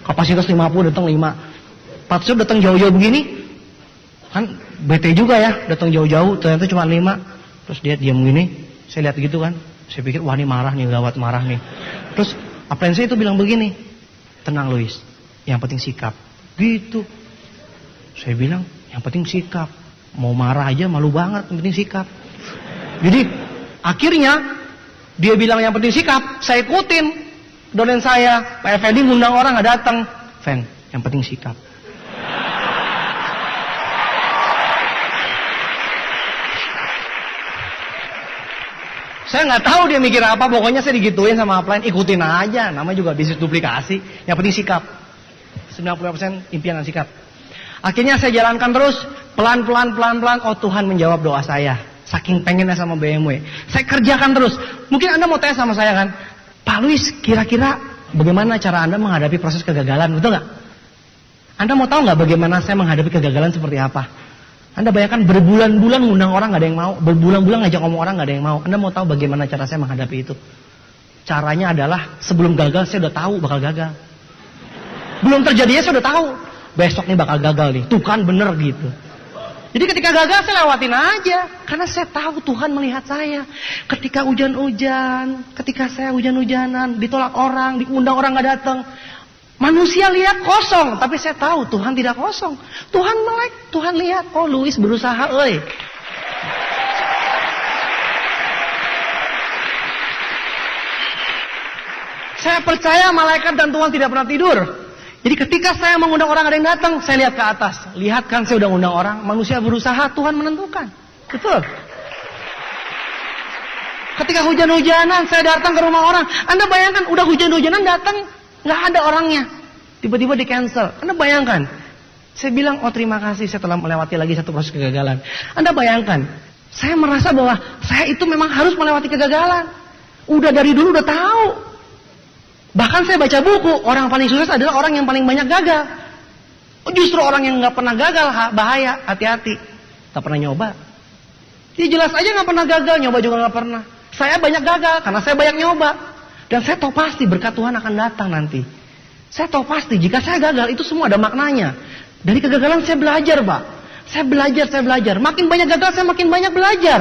Kapasitas 50 datang 5. Pak Tisro datang jauh-jauh begini, kan bete juga ya, datang jauh-jauh, ternyata cuma 5. Terus dia diam gini, saya lihat gitu kan, saya pikir wah ini marah nih, gawat marah nih. Terus apaan saya itu bilang begini, tenang Luis, yang penting sikap, gitu. Saya bilang yang penting sikap. Mau marah aja malu banget, yang penting sikap. Jadi akhirnya dia bilang yang penting sikap, saya ikutin donen saya. Pak Effendi ngundang orang nggak datang. Fen, yang penting sikap. Saya nggak tahu dia mikir apa, pokoknya saya digituin sama upline, ikutin aja. Namanya juga bisnis duplikasi. Yang penting sikap. 90% impian dan sikap. Akhirnya saya jalankan terus, pelan-pelan. Oh Tuhan menjawab doa saya. Saking pengennya sama BMW. Saya kerjakan terus. Mungkin Anda mau tanya sama saya kan, Pak Luis, kira-kira bagaimana cara Anda menghadapi proses kegagalan, betul nggak? Anda mau tahu nggak bagaimana saya menghadapi kegagalan seperti apa? Anda bayangkan berbulan-bulan ngundang orang nggak ada yang mau, berbulan-bulan ngajak ngomong orang nggak ada yang mau. Anda mau tahu bagaimana cara saya menghadapi itu? Caranya adalah sebelum gagal saya udah tahu bakal gagal. Belum terjadinya saya udah tahu. Besok nih bakal gagal nih, tuh kan bener gitu. Jadi ketika gagal saya lewatin aja, karena saya tahu Tuhan melihat saya. Ketika hujan-hujan, ketika saya hujan-hujanan, ditolak orang, diundang orang nggak datang, manusia lihat kosong, tapi saya tahu Tuhan tidak kosong. Tuhan melek, Tuhan lihat, oh Luis berusaha, oi. Saya percaya malaikat dan Tuhan tidak pernah tidur. Jadi ketika saya mengundang orang ada yang datang, saya lihat ke atas. Lihat kan saya udah ngundang orang, manusia berusaha, Tuhan menentukan. Betul. Ketika hujan-hujanan, saya datang ke rumah orang. Anda bayangkan, udah hujan-hujanan datang, nggak ada orangnya. Tiba-tiba di cancel. Anda bayangkan. Saya bilang, oh terima kasih, saya telah melewati lagi satu proses kegagalan. Anda bayangkan, saya merasa bahwa saya itu memang harus melewati kegagalan. Udah dari dulu udah tahu. Bahkan saya baca buku, orang paling sukses adalah orang yang paling banyak gagal. Justru orang yang nggak pernah gagal, bahaya, hati-hati. Nggak pernah nyoba. Ya jelas aja nggak pernah gagal, nyoba juga nggak pernah. Saya banyak gagal, karena saya banyak nyoba. Dan saya tahu pasti berkat Tuhan akan datang nanti. Saya tahu pasti, jika saya gagal, itu semua ada maknanya. Dari kegagalan saya belajar, Pak. Saya belajar. Makin banyak gagal, saya makin banyak belajar.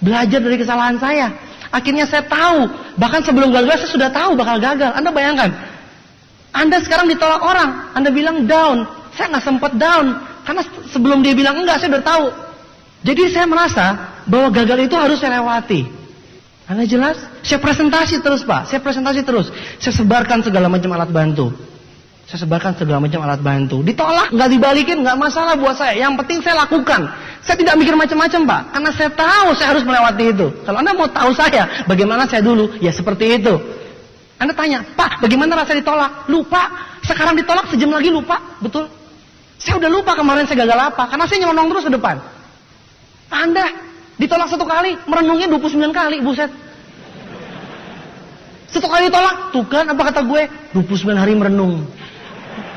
Belajar dari kesalahan saya. Akhirnya saya tahu, bahkan sebelum gagal saya sudah tahu bakal gagal. Anda bayangkan, Anda sekarang ditolak orang, Anda bilang down. Saya nggak sempat down, karena sebelum dia bilang enggak, saya udah tahu. Jadi saya merasa bahwa gagal itu harus saya lewati. Anda jelas? Saya presentasi terus, Pak. Saya presentasi terus. Saya sebarkan segala macam alat bantu. Ditolak, nggak dibalikin, nggak masalah buat saya. Yang penting saya lakukan. Saya tidak mikir macam-macam, Pak. Karena saya tahu saya harus melewati itu. Kalau Anda mau tahu saya, bagaimana saya dulu? Ya seperti itu. Anda tanya, Pak, bagaimana rasa ditolak? Lupa. Sekarang ditolak, sejam lagi lupa. Betul? Saya udah lupa kemarin saya gagal apa. Karena saya nyelonong terus ke depan. Anda ditolak 1 kali, merenungnya 29 kali. Buset. 1 kali ditolak, tuh kan apa kata gue? 29 hari merenung.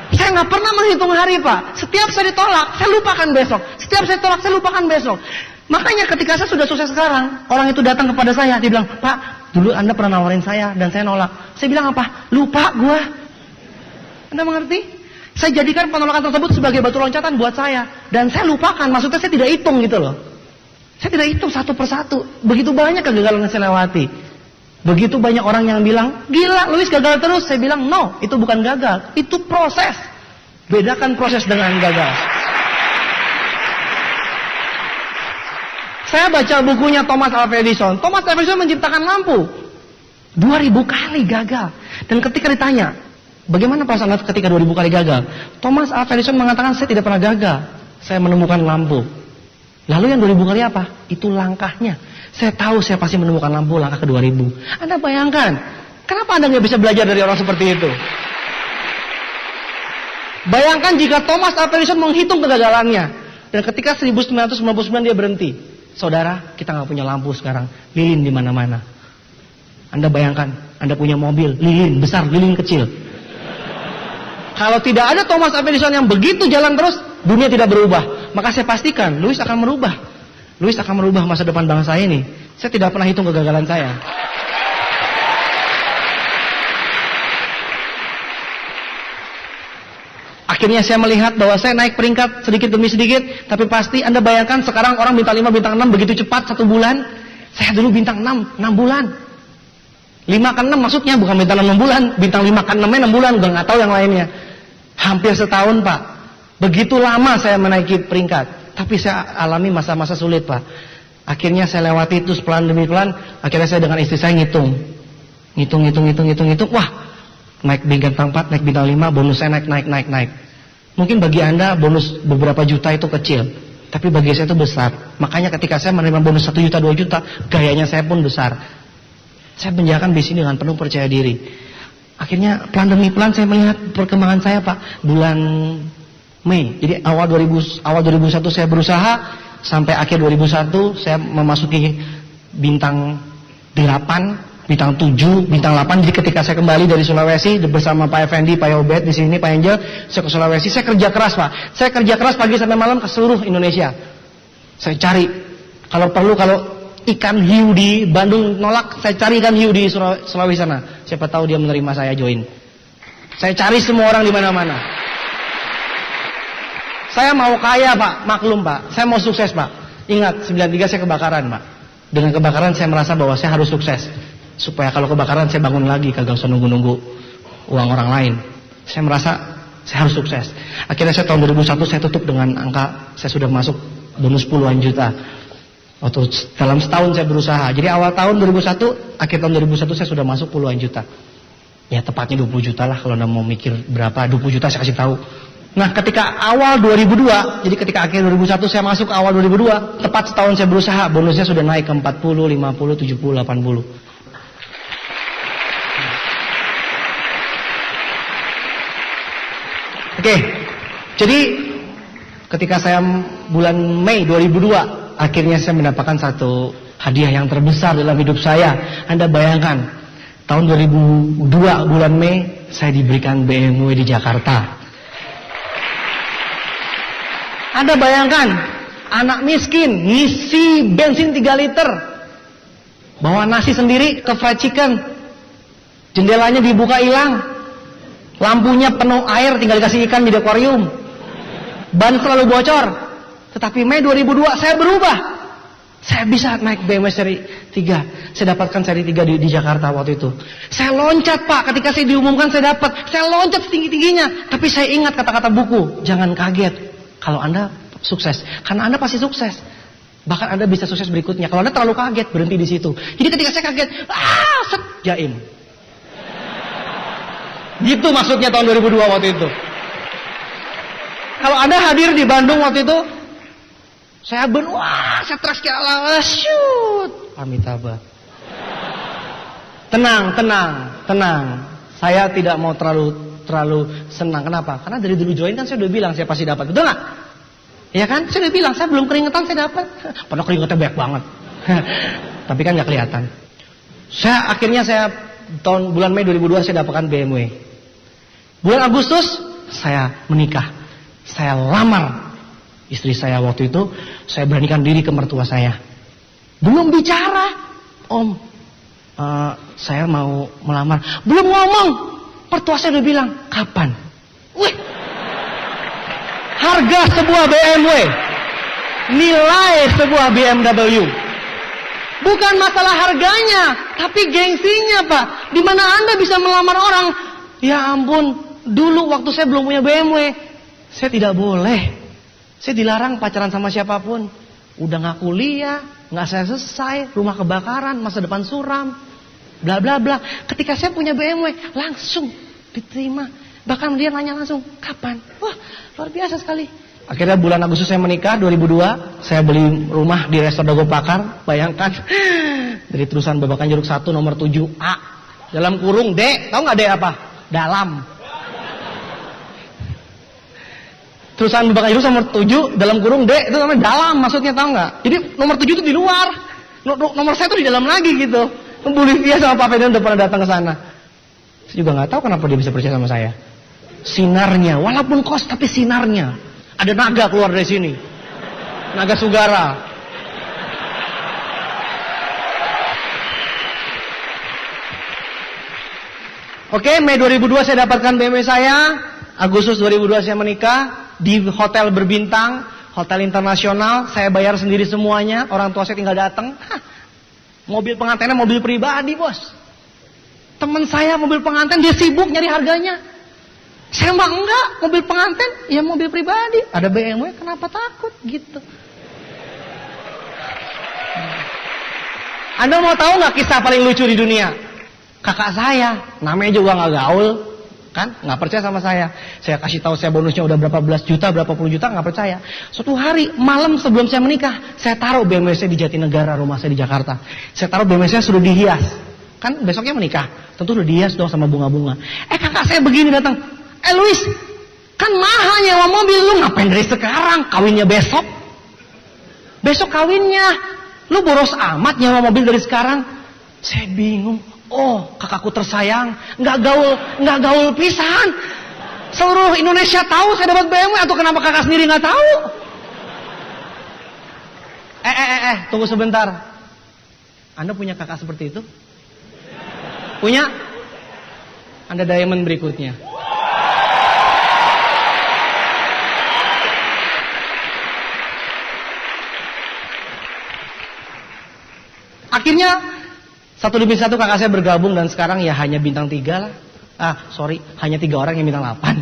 Saya nggak pernah menghitung hari, Pak. Setiap saya ditolak, saya lupakan besok. Setiap saya tolak, saya lupakan besok. Makanya ketika saya sudah sukses sekarang, orang itu datang kepada saya, dia bilang, Pak, dulu Anda pernah nawarin saya dan saya nolak. Saya bilang apa? Lupa gua. Anda mengerti? Saya jadikan penolakan tersebut sebagai batu loncatan buat saya. Dan saya lupakan, maksudnya saya tidak hitung gitu loh. Saya tidak hitung satu persatu. Begitu banyak kegagalan yang saya lewati. Begitu banyak orang yang bilang, gila Luis gagal terus. Saya bilang, no, itu bukan gagal, itu proses. Bedakan proses dengan gagal. Saya baca bukunya Thomas Alva Edison. Thomas Alva Edison menciptakan lampu. 2000 kali gagal. Dan ketika ditanya, Bagaimana perasaan Anda ketika 2000 kali gagal? Thomas Alva Edison mengatakan, saya tidak pernah gagal. Saya menemukan lampu. Lalu yang 2000 kali apa? Itu langkahnya. Saya tahu saya pasti menemukan lampu langkah ke 2000. Anda bayangkan, kenapa Anda nggak bisa belajar dari orang seperti itu? Bayangkan jika Thomas Alva Edison menghitung kegagalannya. Dan ketika 1999 dia berhenti. Saudara, kita nggak punya lampu sekarang. Lilin di mana-mana. Anda bayangkan, Anda punya mobil, lilin besar, lilin kecil. Kalau tidak ada Thomas Alva Edison yang begitu jalan terus, dunia tidak berubah. Maka saya pastikan, Louis akan merubah. Louis akan merubah masa depan bangsa ini. Saya tidak pernah hitung kegagalan saya. Akhirnya saya melihat bahwa saya naik peringkat sedikit demi sedikit. Tapi pasti Anda bayangkan sekarang orang bintang 5, bintang 6 begitu cepat 1 bulan. Saya dulu bintang 6 bulan. 5 ke 6 maksudnya bukan bintang 6 bulan. Bintang 5 ke 6 6 bulan, udah gak tahu yang lainnya. Hampir setahun Pak. Begitu lama saya menaiki peringkat. Tapi saya alami masa-masa sulit Pak. Akhirnya saya lewati itu pelan demi pelan. Akhirnya saya dengan istri saya ngitung. Wah, naik bintang 4, naik bintang 5, bonus saya naik. Mungkin bagi Anda bonus beberapa juta itu kecil. Tapi bagi saya itu besar. Makanya ketika saya menerima bonus 1 juta, 2 juta, gayanya saya pun besar. Saya menjalankan bisnis dengan penuh percaya diri. Akhirnya pelan demi pelan saya melihat perkembangan saya Pak. Bulan Mei, jadi awal 2001 saya berusaha, sampai akhir 2001 saya memasuki bintang 8, bintang 7, bintang 8. Jadi ketika saya kembali dari Sulawesi bersama Pak Effendi, Pak Yobet di sini, Pak Angel, saya ke Sulawesi. Saya kerja keras Pak. Saya kerja keras pagi sampai malam ke seluruh Indonesia. Saya cari, kalau perlu, kalau ikan hiu di Bandung nolak, saya cari ikan hiu di Sulawesi sana. Siapa tahu dia menerima saya join. Saya cari semua orang di mana-mana. Saya mau kaya Pak, maklum Pak. Saya mau sukses Pak. Ingat, 93 saya kebakaran Pak. Dengan kebakaran saya merasa bahwa saya harus sukses. Supaya kalau kebakaran saya bangun lagi, kagak usah nunggu-nunggu uang orang lain. Saya merasa saya harus sukses. Akhirnya saya tahun 2001 saya tutup dengan angka, saya sudah masuk bonus puluhan juta. Waktu dalam setahun saya berusaha. Jadi awal tahun 2001, akhir tahun 2001 saya sudah masuk puluhan juta. Ya tepatnya 20 juta lah kalau Anda mau mikir berapa, 20 juta saya kasih tahu. Nah ketika awal 2002, jadi ketika akhir 2001 saya masuk awal 2002, tepat setahun saya berusaha, bonusnya sudah naik ke 40, 50, 70, 80. Oke, jadi ketika saya bulan Mei 2002, akhirnya saya mendapatkan satu hadiah yang terbesar dalam hidup saya. Anda bayangkan, tahun 2002 bulan Mei, saya diberikan BMW di Jakarta. Anda bayangkan, anak miskin, ngisi bensin 3 liter, bawa nasi sendiri ke fried chicken, jendelanya dibuka hilang, lampunya penuh air, tinggal dikasih ikan di akuarium, ban selalu bocor. Tetapi Mei 2002 saya berubah. Saya bisa naik BMW seri 3. Saya dapatkan seri 3 di Jakarta waktu itu. Saya loncat Pak, ketika saya diumumkan saya dapat. Saya loncat setinggi-tingginya. Tapi saya ingat kata-kata buku, jangan kaget kalau Anda sukses, karena Anda pasti sukses. Bahkan Anda bisa sukses berikutnya. Kalau Anda terlalu kaget, berhenti di situ. Jadi ketika saya kaget, jaim. Gitu maksudnya tahun 2002 waktu itu. Kalau Anda hadir di Bandung waktu itu, saya saya teriak sekali Allah, shoot, Amitabha. Tenang. Saya tidak mau terlalu senang. Kenapa? Karena dari dulu join kan saya udah bilang saya pasti dapat. Betul nggak? Ya kan? Saya udah bilang saya belum keringetan saya dapat. Padahal keringetnya banyak banget. Tapi kan nggak kelihatan. Akhirnya tahun bulan Mei 2002 saya dapatkan BMW. Bulan Agustus saya menikah. Saya lamar istri saya waktu itu. Saya beranikan diri ke mertua saya. Belum bicara, Om, saya mau melamar. Belum ngomong, mertua saya udah bilang, kapan? Wih, harga sebuah BMW, nilai sebuah BMW, bukan masalah harganya, tapi gengsinya Pak. Dimana Anda bisa melamar orang? Ya ampun, dulu waktu saya belum punya BMW, saya tidak boleh. Saya dilarang pacaran sama siapapun. Udah gak kuliah, gak selesai, rumah kebakaran, masa depan suram, bla bla bla. Ketika saya punya BMW, langsung diterima. Bahkan dia nanya langsung, kapan? Wah, luar biasa sekali. Akhirnya bulan Agustus saya menikah, 2002. Saya beli rumah di Resor Dago Pakar. Bayangkan, dari terusan Babakan Jeruk 1 nomor 7A. Dalam kurung D, tahu nggak D apa? Dalam. Terusan Babakan Jeruk nomor 7, dalam kurung D, itu namanya dalam, maksudnya tahu nggak? Jadi nomor 7 itu di luar. Nomor 1 di dalam lagi gitu. Bolivia sama Pak Ferdinand udah pernah datang ke sana. Saya juga nggak tahu kenapa dia bisa percaya sama saya. Sinarnya, walaupun kos tapi sinarnya. Ada naga keluar dari sini. Naga Sugara. Oke, Mei 2002 saya dapatkan BMW saya. Agustus 2002 saya menikah di hotel berbintang, hotel internasional. Saya bayar sendiri semuanya. Orang tua saya tinggal datang. Mobil pengantinnya mobil pribadi, bos. Teman saya mobil pengantin dia sibuk nyari harganya. Saya mah enggak, mobil pengantin ya mobil pribadi. Ada BMW, kenapa takut gitu? Anda mau tahu nggak kisah paling lucu di dunia? Kakak saya, namanya juga nggak gaul, kan? Nggak percaya sama saya. Saya kasih tahu saya bonusnya udah berapa belas juta, berapa puluh juta, nggak percaya. Suatu hari malam sebelum saya menikah, saya taruh BMW saya di Jatinegara, rumah saya di Jakarta. Saya taruh BMW saya sudah dihias. Kan besoknya menikah, tentu udah dihias dong sama bunga-bunga. Kakak saya begini datang. Luis, kan mahal nyewa mobil, lu ngapain dari sekarang? Kawinnya besok. Besok kawinnya. Lu boros amat nyewa mobil dari sekarang. Saya bingung. Oh, kakakku tersayang, nggak gaul pisan. Seluruh Indonesia tahu saya dapat BMW, atau kenapa kakak sendiri nggak tahu? Tunggu sebentar. Anda punya kakak seperti itu? Punya? Anda diamond berikutnya. Akhirnya satu demi satu kakak saya bergabung dan sekarang ya hanya bintang 3 lah. Hanya 3 orang yang bintang 8.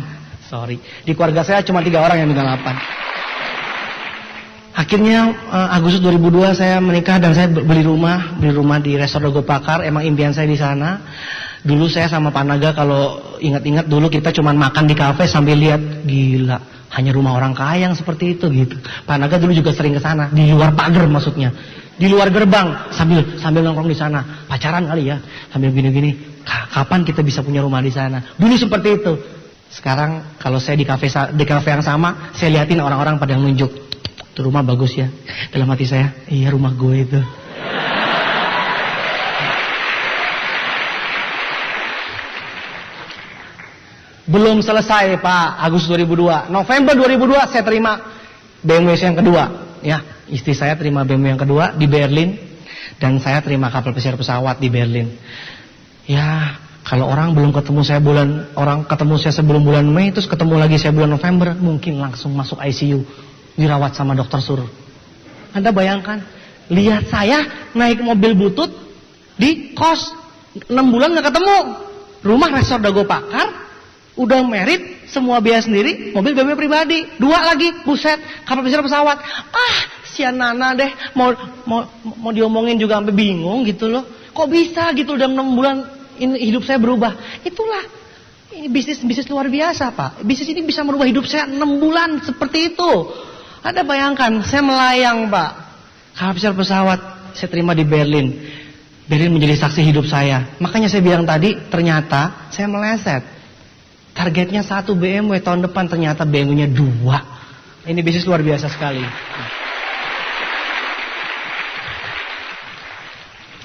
Di keluarga saya cuma 3 orang yang bintang 8. Akhirnya Agustus 2002 saya menikah dan saya beli rumah di Resor Dago Pakar. Emang impian saya di sana. Dulu saya sama Pak Naga kalau ingat-ingat dulu kita cuma makan di kafe sambil lihat, gila, hanya rumah orang kaya yang seperti itu gitu. Pak Naga dulu juga sering ke sana, di luar pagar maksudnya. Di luar gerbang sambil nongkrong di sana, pacaran kali ya, sambil gini-gini. Kapan kita bisa punya rumah di sana? Dulu seperti itu. Sekarang kalau saya di kafe yang sama, saya liatin orang-orang pada nunjuk, tuh rumah bagus ya. Dalam hati saya, iya rumah gue itu. Belum selesai Pak, Agustus 2002. November 2002 saya terima BMW yang kedua, ya. Istri saya terima BMW yang kedua di Berlin dan saya terima kapal pesiar pesawat di Berlin. Ya, kalau orang belum ketemu saya ketemu saya sebelum bulan Mei, terus ketemu lagi saya bulan November, mungkin langsung masuk ICU, dirawat sama dokter suruh. Anda bayangkan, lihat saya naik mobil butut di kos 6 bulan nggak ketemu. Rumah Resor Dago Pakar, udah merit, semua biaya sendiri, mobil BMW pribadi, 2 lagi, buset, kapal pesiar pesawat. Sian Nana deh, mau diomongin juga sampai bingung gitu loh. Kok bisa gitu dalam 6 bulan ini hidup saya berubah? Itulah ini bisnis luar biasa Pak. Bisnis ini bisa merubah hidup saya 6 bulan seperti itu. Anda bayangkan, saya melayang Pak. Kapal pesiar pesawat saya terima di Berlin. Berlin menjadi saksi hidup saya. Makanya saya bilang tadi, ternyata saya meleset. Targetnya 1 BMW tahun depan, ternyata BMW-nya 2. Ini bisnis luar biasa sekali.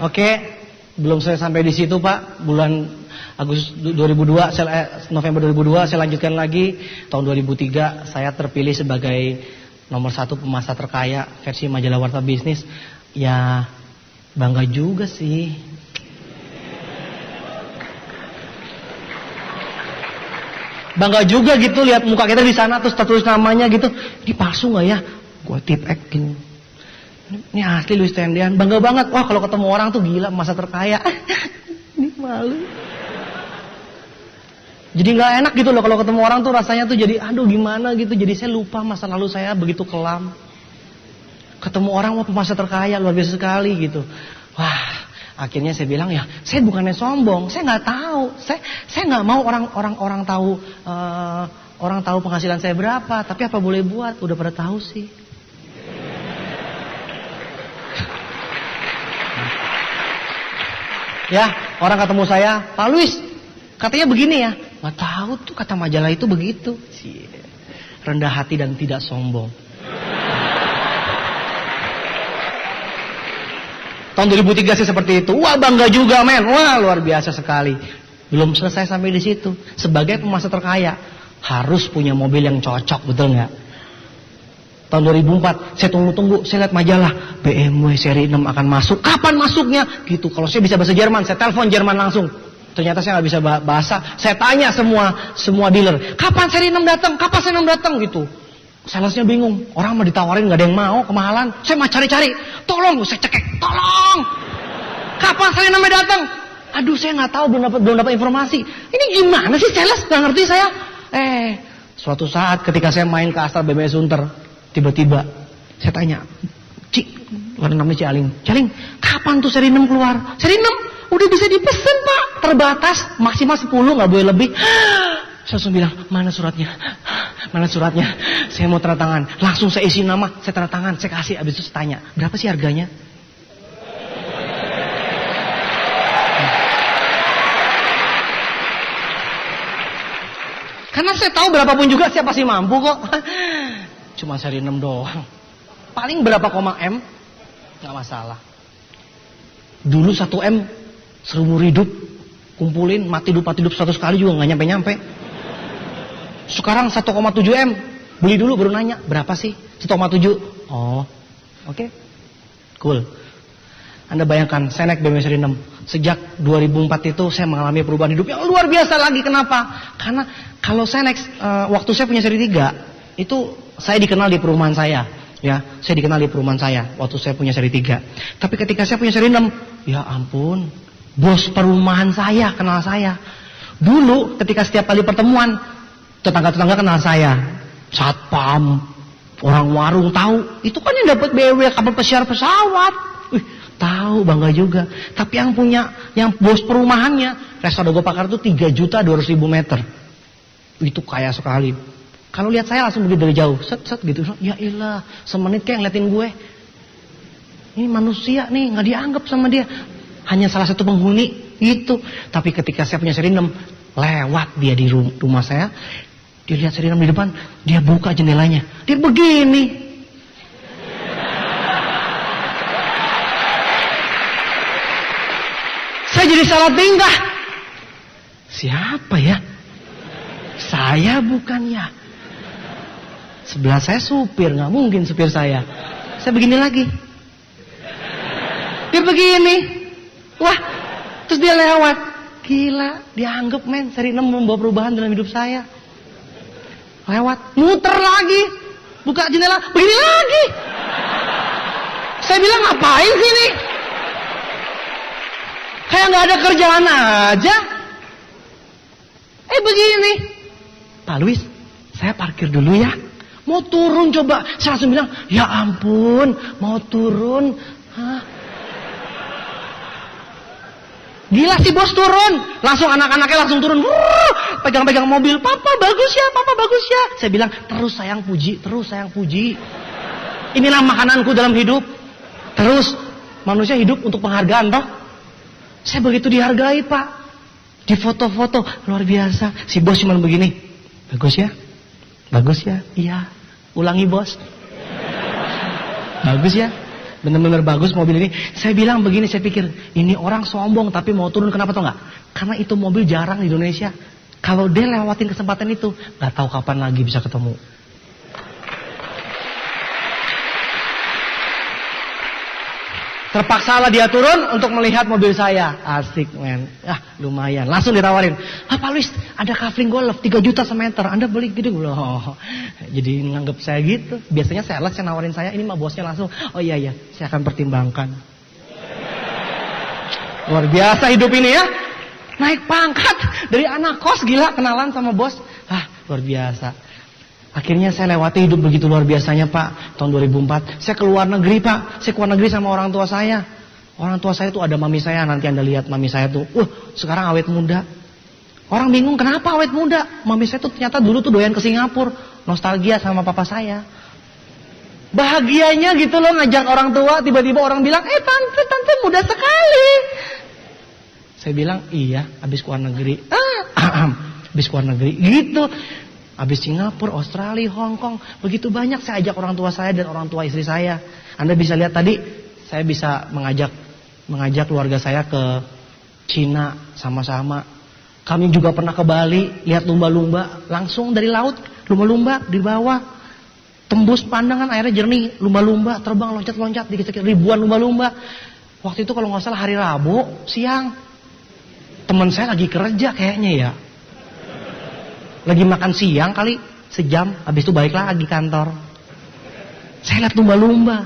Oke, belum saya sampai di situ Pak. Bulan Agustus 2002, November 2002 saya lanjutkan lagi. Tahun 2003 saya terpilih sebagai nomor 1 pemasar terkaya versi majalah Warta Bisnis. Ya bangga juga sih. Bangga juga gitu lihat muka kita di sana terus tertulis namanya gitu. Ini palsu nggak ya? Gue tip gini. Ini asli Luis Tendian, bangga banget. Wah kalau ketemu orang tuh gila, masa terkaya. Ini malu. Jadi nggak enak gitu loh kalau ketemu orang tuh rasanya tuh jadi aduh gimana gitu. Jadi saya lupa masa lalu saya begitu kelam. Ketemu orang wah masa terkaya luar biasa sekali gitu. Wah Akhirnya saya bilang, ya saya bukannya sombong, saya nggak tahu, saya nggak mau orang tahu orang tahu penghasilan saya berapa. Tapi apa boleh buat, udah pada tahu sih. Ya, orang ketemu saya, Pak Luis, katanya begini ya. Nggak tahu tuh, kata majalah itu begitu. Rendah hati dan tidak sombong. Tahun 2003 sih seperti itu. Wah, bangga juga, men. Wah, luar biasa sekali. Belum selesai sampai di situ. Sebagai penguasa terkaya, harus punya mobil yang cocok, betul nggak? Tahun 2004, saya tunggu-tunggu, saya lihat majalah BMW seri 6 akan masuk. Kapan masuknya? Gitu. Kalau saya bisa bahasa Jerman, saya telepon Jerman langsung. Ternyata saya nggak bisa bahasa. Saya tanya semua dealer, kapan seri 6 datang? Kapan seri 6 datang? Gitu. Salesnya bingung. Orang mau ditawarin nggak ada yang mau, kemahalan. Saya mau cari-cari. Tolong, saya cekek. Tolong. Kapan seri 6 datang? Aduh, saya nggak tahu, belum dapat informasi. Ini gimana sih sales? Nggak ngerti saya. Suatu saat ketika saya main ke Astra BMW Sunter, tiba-tiba saya tanya, Cik, namanya Cik Aling. Cik Aling, kapan tuh seri 6 keluar? Seri 6 udah bisa dipesen, Pak. Terbatas, maksimal 10, nggak boleh lebih. Saya langsung bilang, mana suratnya? Mana suratnya? Saya mau tanda tangan. Langsung saya isi nama, saya tanda tangan, saya kasih. Abis itu saya tanya, berapa sih harganya? Karena saya tahu berapapun juga saya pasti mampu kok. Cuma seri 6 doang. Paling berapa koma M? Nggak masalah. Dulu 1 M seumur hidup kumpulin, mati hidup 100 kali juga nggak nyampe-nyampe. Sekarang 1,7 M. Beli dulu baru nanya, berapa sih? 1,7. Oh, oke. Cool. Anda bayangkan, saya naik BMW seri 6. Sejak 2004 itu saya mengalami perubahan hidup yang luar biasa lagi. Kenapa? Karena kalau saya naik, waktu saya punya seri 3, itu saya dikenal di perumahan saya. Ya, saya dikenal di perumahan saya waktu saya punya seri 3. Tapi ketika saya punya seri 6, ya ampun, bos perumahan saya kenal saya. Dulu ketika setiap kali pertemuan, tetangga-tetangga kenal saya. Satpam, orang warung tahu, itu kan yang dapat BMW kapal pesiar pesawat. Tahu, bangga juga. Tapi yang bos perumahannya, Resta Dago Pakar itu 3.200.000 meter. Itu kaya sekali. Kalau lihat saya langsung begitu dari jauh, set gitu. Ya ilah, semenit kayak ngeliatin gue. Ini manusia nih, nggak dianggap sama dia. Hanya salah satu penghuni itu. Tapi ketika saya punya seri 6, lewat dia di rumah saya, dia lihat seri 6 di depan, dia buka jendelanya, dia begini. Saya jadi salah tingkah. Siapa ya? Saya bukan ya. Sebelah saya supir, nggak mungkin supir saya. Saya begini lagi. Dia begini. Wah, terus dia lewat. Gila, dianggap men seri 6 membawa perubahan dalam hidup saya. Lewat, muter lagi. Buka jendela, begini lagi. Saya bilang, ngapain sini? Kayak nggak ada kerjaan aja. Begini. Pak Luis, saya parkir dulu ya. Mau turun coba. Saya langsung bilang, ya ampun, mau turun. Hah? Gila sih bos turun. Langsung anak-anaknya langsung turun. Pegang-pegang mobil. Papa bagus ya, papa bagus ya. Saya bilang, terus sayang puji. Inilah makananku dalam hidup. Terus, manusia hidup untuk penghargaan toh. Saya begitu dihargai Pak. Di foto-foto, luar biasa. Si bos cuma begini. Bagus ya? Bagus ya? Iya. Ulangi bos. Bagus ya? Benar-benar bagus mobil ini. Saya bilang begini, saya pikir, ini orang sombong tapi mau turun, kenapa tau gak? Karena itu mobil jarang di Indonesia. Kalau dia lewatin kesempatan itu, gak tahu kapan lagi bisa ketemu. Terpaksalah dia turun untuk melihat mobil saya. Asik men. Lumayan. Langsung ditawarin. Pak Luis, ada kafling golf 3 juta semeter. Anda beli gitu loh. Jadi nganggep saya gitu. Biasanya sales yang nawarin saya. Ini mah bosnya langsung. Oh iya, saya akan pertimbangkan. Luar biasa hidup ini ya. Naik pangkat. Dari anak kos, gila kenalan sama bos. Luar biasa. Akhirnya saya lewati hidup begitu luar biasanya Pak. Tahun 2004 saya keluar negeri Pak. Saya keluar negeri sama orang tua saya. Orang tua saya tuh ada mami saya, nanti Anda lihat mami saya tuh, sekarang awet muda. Orang bingung kenapa awet muda. Mami saya tuh ternyata dulu tuh doyan ke Singapura, nostalgia sama papa saya. Bahagianya gitu loh ngajak orang tua, tiba-tiba orang bilang, tante muda sekali. Saya bilang, iya, habis keluar negeri. Habis keluar negeri, gitu. Habis Singapura, Australia, Hong Kong, begitu banyak saya ajak orang tua saya dan orang tua istri saya. Anda bisa lihat tadi, saya bisa mengajak keluarga saya ke Cina sama-sama. Kami juga pernah ke Bali, lihat lumba-lumba, langsung dari laut, lumba-lumba di bawah. Tembus pandangan airnya jernih, lumba-lumba terbang loncat-loncat, dikit-dikit ribuan lumba-lumba. Waktu itu kalau nggak salah hari Rabu siang, teman saya lagi kerja kayaknya ya, lagi makan siang kali sejam, habis itu balik lagi kantor. Saya lihat lumba-lumba.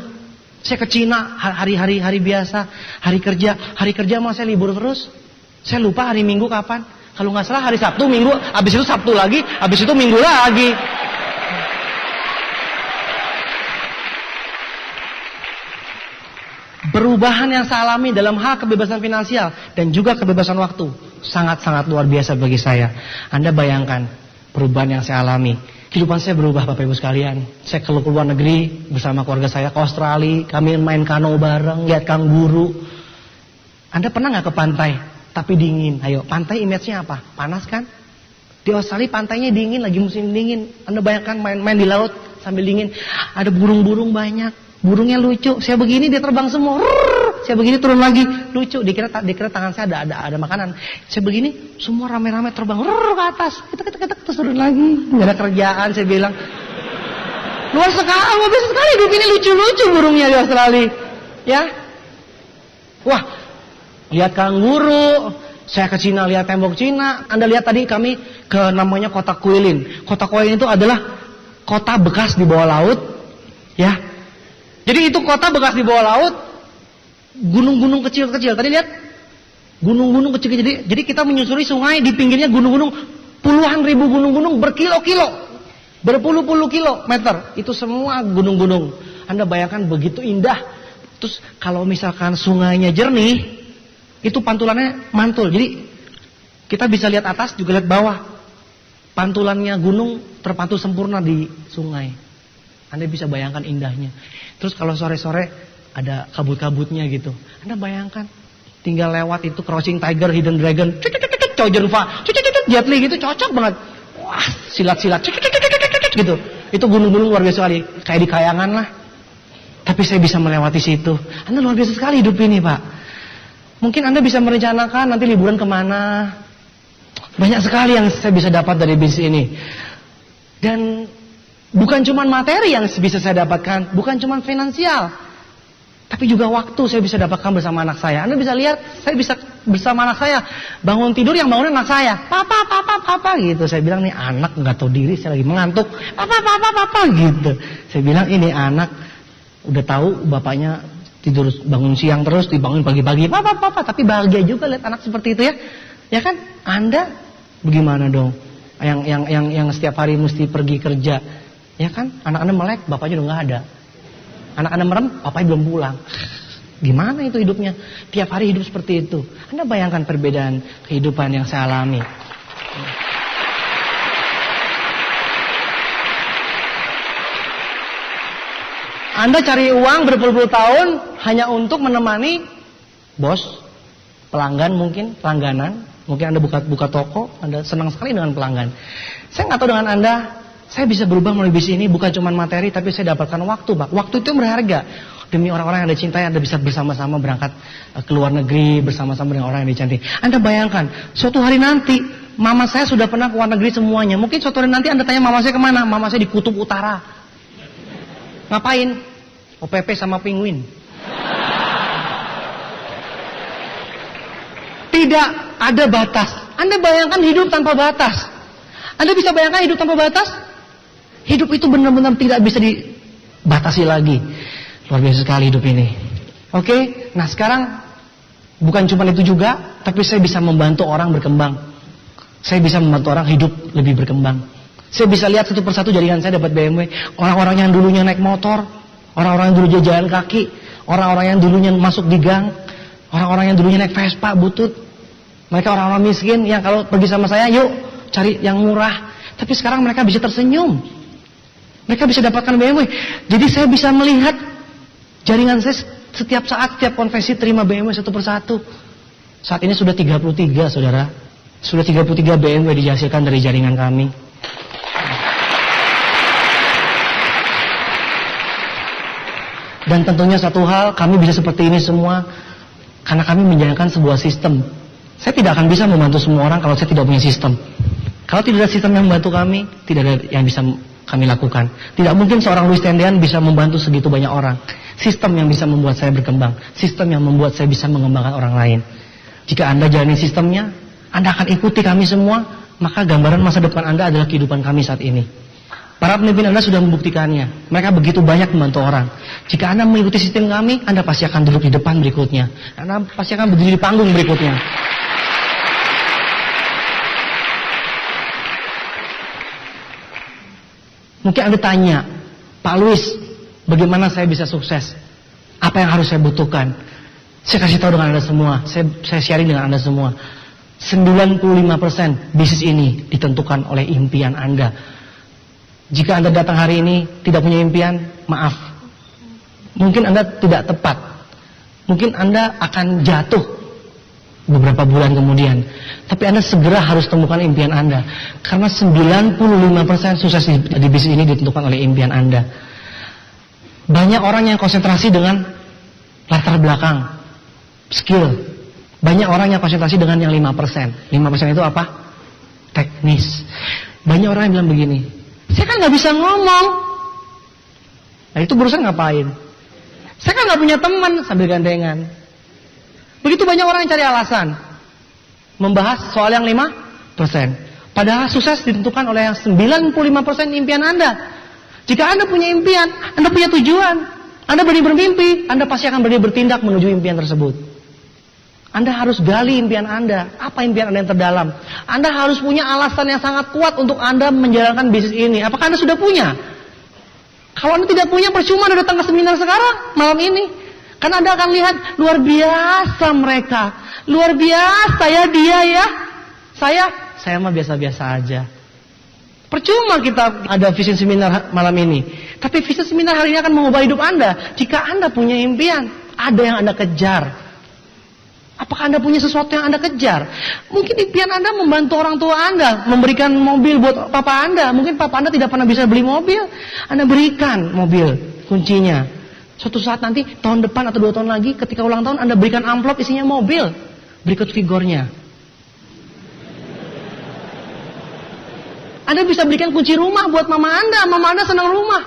Saya ke Cina hari biasa, hari kerja mah saya libur terus. Saya lupa hari Minggu kapan. Kalau nggak salah hari Sabtu, Minggu, habis itu Sabtu lagi, habis itu Minggu lagi. Perubahan yang saya alami dalam hal kebebasan finansial dan juga kebebasan waktu sangat-sangat luar biasa bagi saya. Anda bayangkan perubahan yang saya alami. Kehidupan saya berubah Bapak Ibu sekalian. Saya ke luar negeri bersama keluarga saya ke Australia. Kami main kano bareng, lihat kanguru. Anda pernah nggak ke pantai? Tapi dingin. Ayo, pantai image-nya apa? Panas kan? Di Australia pantainya dingin, lagi musim dingin. Anda bayangkan main di laut sambil dingin. Ada burung-burung banyak. Burungnya lucu, saya begini dia terbang semua, saya begini turun lagi, lucu, dikira tangan saya ada makanan, saya begini semua rame-rame terbang ke atas, kita terus turun lagi, nggak ada kerjaan, saya bilang, luar sekali hidup ini lucu-lucu burungnya di Australia, ya, wah, lihat kanguru, saya ke Cina lihat tembok Cina, Anda lihat tadi kami ke namanya kota Kuilin, kota Kuilin itu adalah kota bekas di bawah laut, ya. Jadi itu kota bekas di bawah laut, gunung-gunung kecil-kecil. Tadi lihat, gunung-gunung kecil-kecil. Jadi kita menyusuri sungai, di pinggirnya gunung-gunung, puluhan ribu gunung-gunung berkilo-kilo, berpuluh-puluh kilometer. Itu semua gunung-gunung. Anda bayangkan begitu indah. Terus kalau misalkan sungainya jernih, itu pantulannya mantul. Jadi kita bisa lihat atas, juga lihat bawah. Pantulannya gunung terpantul sempurna di sungai. Anda bisa bayangkan indahnya. Terus kalau sore-sore ada kabut-kabutnya gitu. Anda bayangkan tinggal lewat itu Crouching Tiger, Hidden Dragon, Chow-Jun-Fa, Jet Li gitu cocok banget. Wah, silat-silat gitu. Itu gunung-gunung luar biasa sekali, kayak di kayangan lah. Tapi saya bisa melewati situ. Anda luar biasa sekali hidup ini, Pak. Mungkin Anda bisa merencanakan nanti liburan kemana. Banyak sekali yang saya bisa dapat dari bisnis ini. Dan bukan cuma materi yang bisa saya dapatkan, bukan cuma finansial, tapi juga waktu saya bisa dapatkan bersama anak saya. Anda bisa lihat, saya bisa bersama anak saya bangun tidur yang bangun anak saya, papa gitu. Saya bilang nih anak nggak tahu diri, saya lagi mengantuk, papa gitu. Saya bilang ini anak udah tahu bapaknya tidur bangun siang terus, dibangun pagi-pagi, papa, tapi bahagia juga lihat anak seperti itu ya, ya kan? Anda bagaimana dong? Yang setiap hari mesti pergi kerja. Ya kan, anak-anak melek, bapaknya udah nggak ada. Anak-anak merem, bapaknya belum pulang. Gimana itu hidupnya? Tiap hari hidup seperti itu. Anda bayangkan perbedaan kehidupan yang saya alami. Anda cari uang berpuluh-puluh tahun hanya untuk menemani bos, pelanggan mungkin, pelangganan. Mungkin Anda buka toko, Anda senang sekali dengan pelanggan. Saya nggak tahu dengan Anda. Saya bisa berubah melalui bisnis ini bukan cuma materi, tapi saya dapatkan waktu, Pak. Waktu itu berharga. Demi orang-orang yang Anda cintai, Anda bisa bersama-sama berangkat ke luar negeri, bersama-sama dengan orang yang dicintai. Anda bayangkan, suatu hari nanti, mama saya sudah pernah ke luar negeri semuanya. Mungkin suatu hari nanti Anda tanya mama saya kemana? Mama saya di Kutub Utara. Ngapain? OPP sama penguin. Tidak ada batas. Anda bayangkan hidup tanpa batas. Anda bisa bayangkan hidup tanpa batas? Hidup itu benar-benar tidak bisa dibatasi lagi. Luar biasa sekali hidup ini. Oke, nah sekarang bukan cuma itu juga, tapi saya bisa membantu orang berkembang. Saya bisa membantu orang hidup lebih berkembang. Saya bisa lihat satu persatu jaringan saya dapat BMW. Orang-orang yang dulunya naik motor, orang-orang yang dulu jalan kaki, orang-orang yang dulunya masuk di gang, Orang-orang yang dulunya naik Vespa, butut. Mereka orang-orang miskin yang kalau pergi sama saya, yuk cari yang murah. Tapi sekarang mereka bisa tersenyum. Mereka bisa dapatkan BMW. Jadi saya bisa melihat jaringan saya setiap saat, setiap konvensi terima BMW satu persatu. Saat ini sudah 33, saudara. Sudah 33 BMW dihasilkan dari jaringan kami. Dan tentunya satu hal, kami bisa seperti ini semua karena kami menjalankan sebuah sistem. Saya tidak akan bisa membantu semua orang kalau saya tidak punya sistem. Kalau tidak ada sistem yang membantu kami, tidak ada yang bisa kami lakukan. Tidak mungkin seorang Louis Tendean bisa membantu segitu banyak orang. Sistem yang bisa membuat saya berkembang. Sistem yang membuat saya bisa mengembangkan orang lain. Jika Anda jalani sistemnya, Anda akan ikuti kami semua, maka gambaran masa depan Anda adalah kehidupan kami saat ini. Para pemimpin Anda sudah membuktikannya. Mereka begitu banyak membantu orang. Jika Anda mengikuti sistem kami, Anda pasti akan duduk di depan berikutnya. Anda pasti akan berdiri di panggung berikutnya. Mungkin Anda tanya, Pak Louis, bagaimana saya bisa sukses? Apa yang harus saya butuhkan? Saya kasih tahu dengan Anda semua. Saya sharing dengan Anda semua. 95% bisnis ini ditentukan oleh impian Anda. Jika Anda datang hari ini tidak punya impian, maaf. Mungkin Anda tidak tepat. Mungkin Anda akan jatuh beberapa bulan kemudian. Tapi Anda segera harus temukan impian Anda. Karena 95% sukses di bisnis ini ditentukan oleh impian Anda. Banyak orang yang konsentrasi dengan latar belakang, skill. Banyak orang yang konsentrasi dengan yang 5%. 5% itu apa? Teknis. Banyak orang yang bilang begini, saya kan gak bisa ngomong. Nah itu berusaha ngapain? Saya kan gak punya teman, sambil gandengan. Begitu banyak orang yang cari alasan membahas soal yang 5%. Padahal sukses ditentukan oleh yang 95% impian Anda. Jika Anda punya impian, Anda punya tujuan, Anda berani bermimpi, Anda pasti akan berani bertindak menuju impian tersebut. Anda harus gali impian Anda. Apa impian Anda yang terdalam? Anda harus punya alasan yang sangat kuat untuk Anda menjalankan bisnis ini. Apakah Anda sudah punya? Kalau Anda tidak punya, percuma Anda datang ke seminar sekarang, malam ini. Karena Anda akan lihat, luar biasa mereka. Luar biasa ya dia ya. Saya mah biasa-biasa aja. Percuma kita ada vision seminar malam ini. Tapi vision seminar hari ini akan mengubah hidup Anda. Jika Anda punya impian, ada yang Anda kejar. Apakah Anda punya sesuatu yang Anda kejar? Mungkin impian Anda membantu orang tua Anda, memberikan mobil buat papa Anda. Mungkin papa Anda tidak pernah bisa beli mobil, Anda berikan mobil, kuncinya. Suatu saat nanti, tahun depan atau 2 tahun lagi, ketika ulang tahun, Anda berikan amplop isinya mobil. Berikut figurnya. Anda bisa berikan kunci rumah buat mama Anda senang rumah.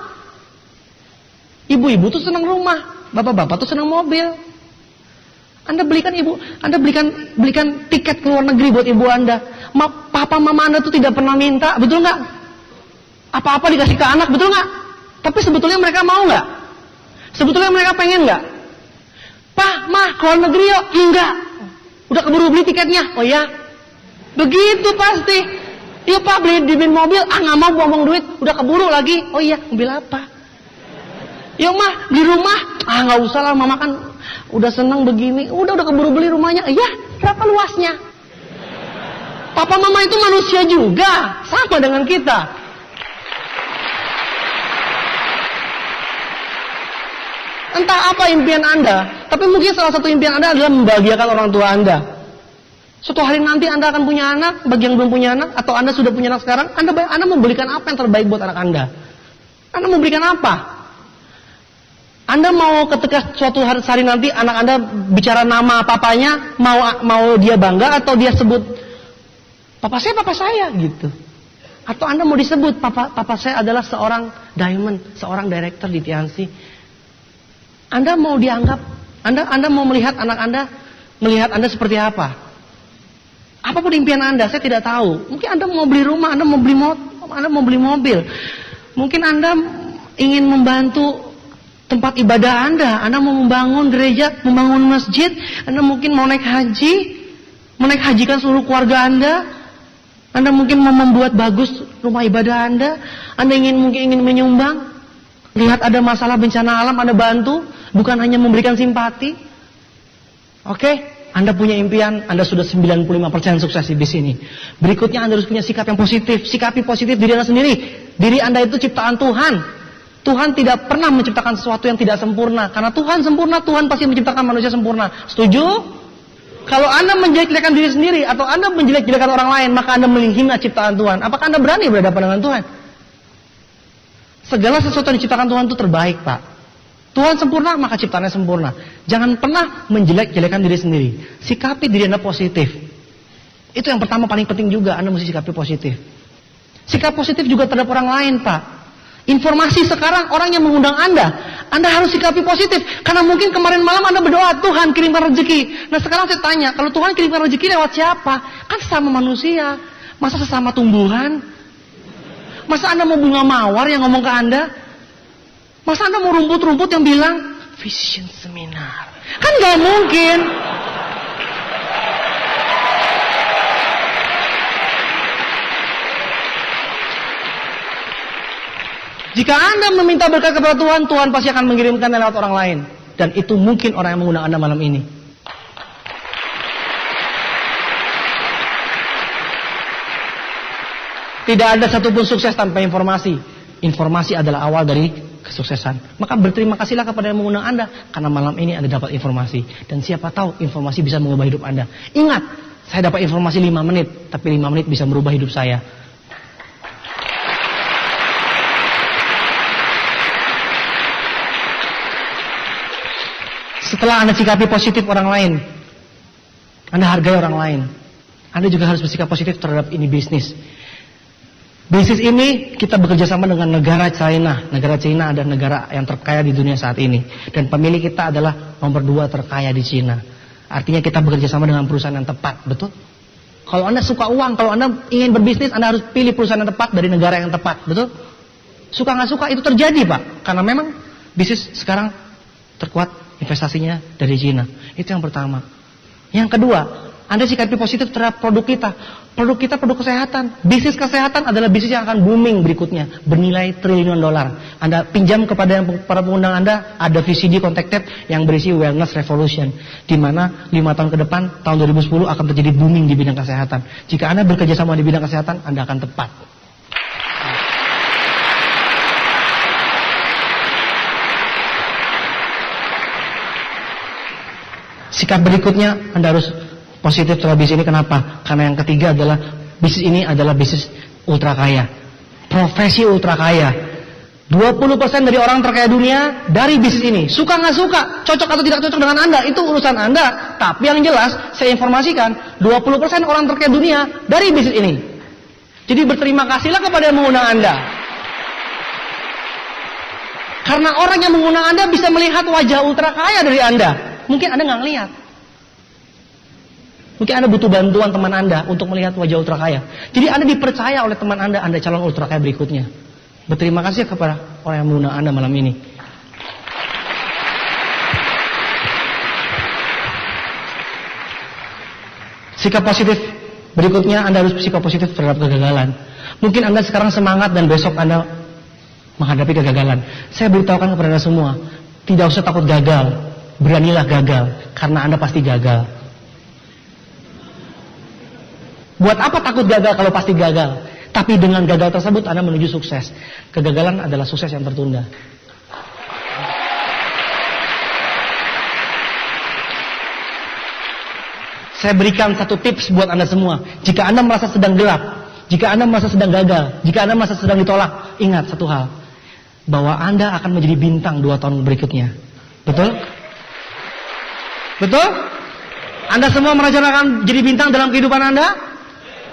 Ibu-ibu tuh senang rumah, bapak-bapak tuh senang mobil. Anda belikan tiket ke luar negeri buat ibu Anda. Papa mama Anda tuh tidak pernah minta, betul nggak? Apa-apa dikasih ke anak, betul nggak? Tapi sebetulnya mereka mau nggak? Sebetulnya mereka pengen nggak? Pak, mah, ke luar negeri yuk? Enggak. Udah keburu beli tiketnya? Oh ya? Begitu pasti. Yuk Pak, beliin mobil. Ah, nggak mau buang duit. Udah keburu lagi. Oh iya, mobil apa? Yuk mah, beli rumah. Ah, nggak usah lah, mama kan udah senang begini. Udah keburu beli rumahnya. Iya, berapa luasnya? Papa mama itu manusia juga, sama dengan kita. Entah apa impian Anda, tapi mungkin salah satu impian Anda adalah membahagiakan orang tua Anda. Suatu hari nanti Anda akan punya anak, bagi yang belum punya anak, atau Anda sudah punya anak sekarang, Anda mau belikan apa yang terbaik buat anak Anda? Anda mau berikan apa? Anda mau ketika suatu hari nanti anak Anda bicara nama papanya, mau dia bangga atau dia sebut papa saya gitu. Atau Anda mau disebut papa saya adalah seorang diamond, seorang director di TNC. Anda mau dianggap, Anda mau melihat anak Anda, melihat Anda seperti apa? Apapun impian Anda, saya tidak tahu. Mungkin Anda mau beli rumah, Anda mau beli mobil. Mungkin Anda ingin membantu tempat ibadah Anda mau membangun gereja, membangun masjid, Anda mungkin mau naik haji, menaik hajikan seluruh keluarga Anda mungkin mau membuat bagus rumah ibadah Anda mungkin ingin menyumbang, lihat ada masalah bencana alam, Anda bantu, bukan hanya memberikan simpati. Oke? Anda punya impian, Anda sudah 95% sukses di sini. Berikutnya Anda harus punya sikap yang positif. Sikapi positif diri Anda sendiri. Diri Anda itu ciptaan Tuhan. Tuhan tidak pernah menciptakan sesuatu yang tidak sempurna. Karena Tuhan sempurna, Tuhan pasti menciptakan manusia sempurna. Setuju? Kalau Anda menjelek-jelekan diri sendiri atau Anda menjelek-jelekan orang lain, maka Anda menghina ciptaan Tuhan. Apakah Anda berani berhadapan dengan Tuhan? Segala sesuatu yang diciptakan Tuhan itu terbaik, Pak. Tuhan sempurna, maka ciptaannya sempurna. Jangan pernah menjelek-jelekan diri sendiri. Sikapi diri Anda positif. Itu yang pertama paling penting juga, Anda mesti sikapi positif. Sikap positif juga terhadap orang lain, Pak. Informasi sekarang orang yang mengundang Anda harus sikapi positif. Karena mungkin kemarin malam Anda berdoa, Tuhan kirimkan rezeki. Nah sekarang saya tanya, kalau Tuhan kirimkan rezeki lewat siapa? Kan sesama manusia. Masa sesama tumbuhan? Masa Anda mau bunga mawar yang ngomong ke Anda? Masa Anda mau rumput-rumput yang bilang Vision Seminar? Kan gak mungkin. Jika Anda meminta berkat kepada Tuhan, Tuhan pasti akan mengirimkan lewat orang lain. Dan itu mungkin orang yang mengundang Anda malam ini. Tidak ada satupun sukses tanpa informasi. Informasi adalah awal dari kesuksesan. Maka berterima kasihlah kepada yang mengundang Anda. Karena malam ini Anda dapat informasi. Dan siapa tahu informasi bisa mengubah hidup Anda. Ingat, saya dapat informasi 5 menit. Tapi 5 menit bisa merubah hidup saya. Setelah Anda sikapi positif orang lain, Anda hargai orang lain, Anda juga harus bersikap positif terhadap ini bisnis. Bisnis ini kita bekerja sama dengan negara China. Negara China adalah negara yang terkaya di dunia saat ini. Dan pemilik kita adalah nomor 2 terkaya di China. Artinya kita bekerja sama dengan perusahaan yang tepat, betul? Kalau Anda suka uang, kalau Anda ingin berbisnis, Anda harus pilih perusahaan yang tepat dari negara yang tepat, betul? Suka nggak suka itu terjadi, Pak. Karena memang bisnis sekarang terkuat investasinya dari China. Itu yang pertama. Yang kedua, Anda sikapi positif terhadap produk kita. Produk kita produk kesehatan. Bisnis kesehatan adalah bisnis yang akan booming berikutnya, bernilai triliunan dolar. Anda pinjam kepada para pengundang Anda, ada VCD contact tape yang berisi Wellness Revolution, di mana 5 tahun ke depan, tahun 2010 akan terjadi booming di bidang kesehatan. Jika Anda bekerja sama di bidang kesehatan, Anda akan tepat. Sikap berikutnya, Anda harus positif terhadap bisnis ini. Kenapa? Karena yang ketiga adalah bisnis ini adalah bisnis ultra kaya. Profesi ultra kaya. 20% dari orang terkaya dunia dari bisnis ini. Suka nggak suka, cocok atau tidak cocok dengan Anda, itu urusan Anda. Tapi yang jelas, saya informasikan, 20% orang terkaya dunia dari bisnis ini. Jadi berterima kasihlah kepada yang mengundang Anda. Karena orang yang mengundang Anda bisa melihat wajah ultra kaya dari Anda. Mungkin Anda nggak ngelihat. Mungkin Anda butuh bantuan teman Anda untuk melihat wajah ultra kaya. Jadi Anda dipercaya oleh teman Anda calon ultra kaya berikutnya. Berterima kasih kepada orang yang mengundang Anda malam ini. Sikap positif berikutnya, Anda harus sikap positif terhadap kegagalan. Mungkin Anda sekarang semangat dan besok Anda menghadapi kegagalan. Saya beritahukan kepada Anda semua, tidak usah takut gagal. Beranilah gagal, karena Anda pasti gagal. Buat apa takut gagal kalau pasti gagal? Tapi dengan gagal tersebut Anda menuju sukses. Kegagalan adalah sukses yang tertunda. Saya berikan satu tips buat Anda semua. Jika Anda merasa sedang gelap, jika Anda merasa sedang gagal, jika Anda merasa sedang ditolak, ingat satu hal, bahwa Anda akan menjadi bintang 2 tahun berikutnya. Betul? Betul? Anda semua merencanakan jadi bintang dalam kehidupan Anda?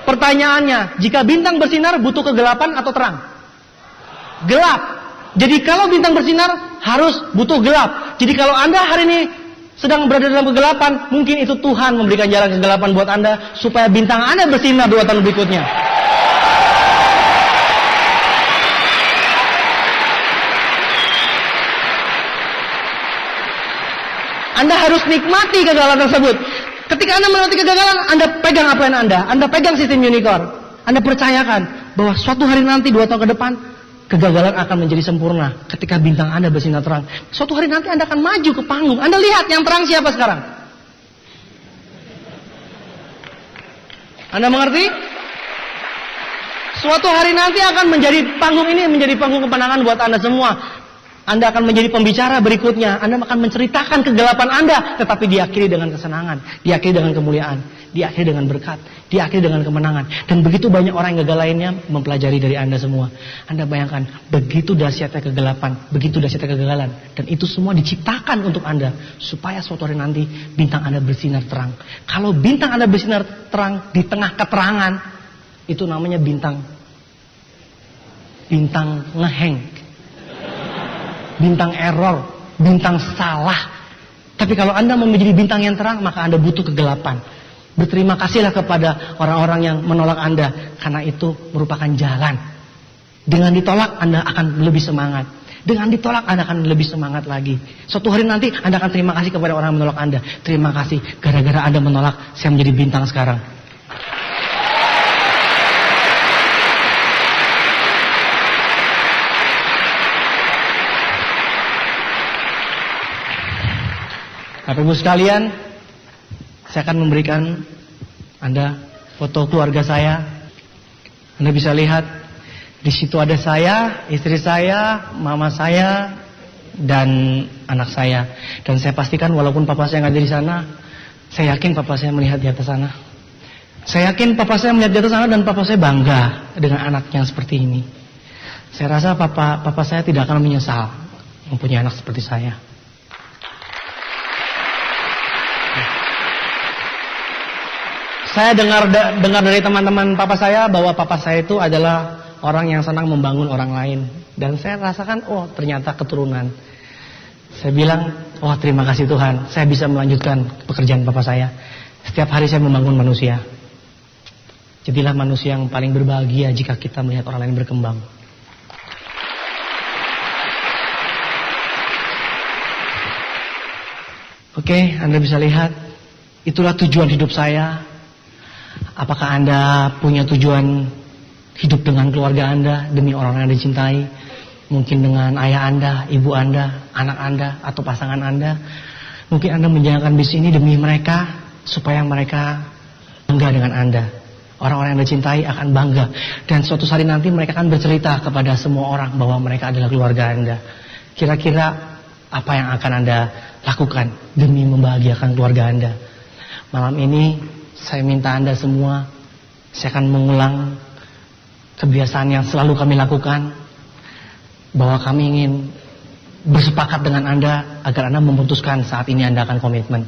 Pertanyaannya, jika bintang bersinar butuh kegelapan atau terang? Gelap. Jadi kalau bintang bersinar harus butuh gelap. Jadi kalau Anda hari ini sedang berada dalam kegelapan, mungkin itu Tuhan memberikan jalan kegelapan buat Anda supaya bintang Anda bersinar 2 tahun berikutnya. Anda harus nikmati kegagalan tersebut. Ketika Anda menikmati kegagalan, Anda pegang apa yang Anda pegang sistem unicorn. Anda percayakan bahwa suatu hari nanti 2 tahun ke depan, kegagalan akan menjadi sempurna ketika bintang Anda bersinar terang. Suatu hari nanti Anda akan maju ke panggung. Anda lihat yang terang siapa sekarang? Anda mengerti? Suatu hari nanti akan menjadi panggung ini menjadi panggung kemenangan buat Anda semua. Anda akan menjadi pembicara berikutnya. Anda akan menceritakan kegelapan Anda, tetapi diakhiri dengan kesenangan, diakhiri dengan kemuliaan, diakhiri dengan berkat, diakhiri dengan kemenangan. Dan begitu banyak orang yang gagal lainnya mempelajari dari Anda semua. Anda bayangkan, begitu dahsyatnya kegelapan, begitu dahsyatnya kegagalan. Dan itu semua diciptakan untuk Anda, supaya suatu hari nanti bintang Anda bersinar terang. Kalau bintang Anda bersinar terang di tengah keterangan, itu namanya bintang ngeheng. Bintang error, bintang salah. Tapi kalau Anda mau menjadi bintang yang terang, maka Anda butuh kegelapan. Berterima kasihlah kepada orang-orang yang menolak Anda, karena itu merupakan jalan. Dengan ditolak, Anda akan lebih semangat. Dengan ditolak, Anda akan lebih semangat lagi. Suatu hari nanti, Anda akan terima kasih kepada orang yang menolak Anda. Terima kasih, gara-gara Anda menolak, saya menjadi bintang sekarang. Bapak Ibu sekalian, saya akan memberikan Anda foto keluarga saya. Anda bisa lihat di situ ada saya, istri saya, mama saya, dan anak saya. Dan saya pastikan walaupun papa saya nggak ada di sana, saya yakin papa saya melihat di atas sana. Saya yakin papa saya melihat di atas sana dan papa saya bangga dengan anaknya seperti ini. Saya rasa papa saya tidak akan menyesal mempunyai anak seperti saya. Saya dengar dari teman-teman papa saya bahwa papa saya itu adalah orang yang senang membangun orang lain. Dan saya rasakan, oh ternyata keturunan. Saya bilang, oh terima kasih Tuhan, saya bisa melanjutkan pekerjaan papa saya. Setiap hari saya membangun manusia. Jadilah manusia yang paling berbahagia jika kita melihat orang lain berkembang. Oke, Anda bisa lihat, itulah tujuan hidup saya. Apakah Anda punya tujuan hidup dengan keluarga Anda, demi orang yang Anda cintai? Mungkin dengan ayah Anda, ibu Anda, anak Anda, atau pasangan Anda. Mungkin Anda menjalankan bisnis ini demi mereka, supaya mereka bangga dengan Anda. Orang-orang yang Anda cintai akan bangga. Dan suatu hari nanti mereka akan bercerita kepada semua orang bahwa mereka adalah keluarga Anda. Kira-kira apa yang akan Anda lakukan demi membahagiakan keluarga Anda? Malam ini saya minta Anda semua, saya akan mengulang kebiasaan yang selalu kami lakukan, bahwa kami ingin bersepakat dengan Anda agar Anda memutuskan saat ini Anda akan komitmen.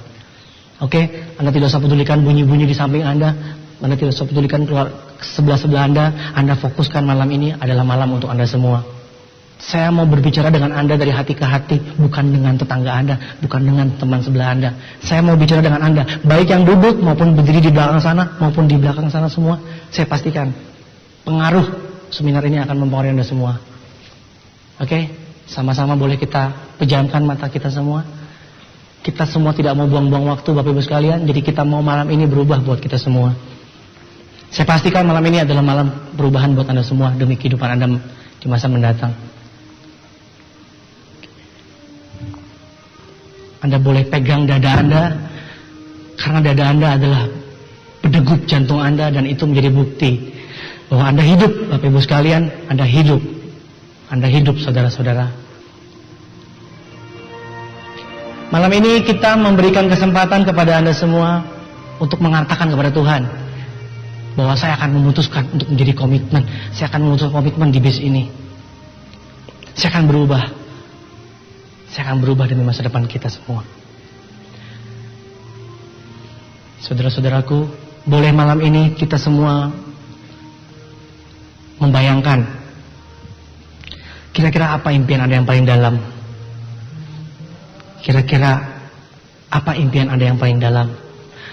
Oke, Anda tidak usah pedulikan bunyi-bunyi di samping Anda tidak usah pedulikan keluar sebelah-sebelah Anda fokuskan malam ini adalah malam untuk Anda semua. Saya mau berbicara dengan Anda dari hati ke hati, bukan dengan tetangga Anda, bukan dengan teman sebelah Anda. Saya mau bicara dengan Anda, baik yang duduk maupun berdiri di belakang sana, maupun di belakang sana semua. Saya pastikan pengaruh seminar ini akan mempengaruhi Anda semua. Oke, sama-sama boleh kita pejamkan mata kita semua. Kita semua tidak mau buang-buang waktu Bapak Ibu sekalian, jadi kita mau malam ini berubah buat kita semua. Saya pastikan malam ini adalah malam perubahan buat Anda semua demi kehidupan Anda di masa mendatang. Anda boleh pegang dada Anda, karena dada Anda adalah berdegup jantung Anda, dan itu menjadi bukti bahwa Anda hidup. Bapak Ibu sekalian, Anda hidup. Anda hidup, saudara-saudara. Malam ini kita memberikan kesempatan kepada Anda semua untuk mengatakan kepada Tuhan bahwa saya akan memutuskan untuk menjadi komitmen. Saya akan memutuskan komitmen di bis ini. Saya akan berubah. Saya akan berubah demi masa depan kita semua. Saudara-saudaraku, boleh malam ini kita semua membayangkan kira-kira apa impian Anda yang paling dalam? Kira-kira apa impian Anda yang paling dalam?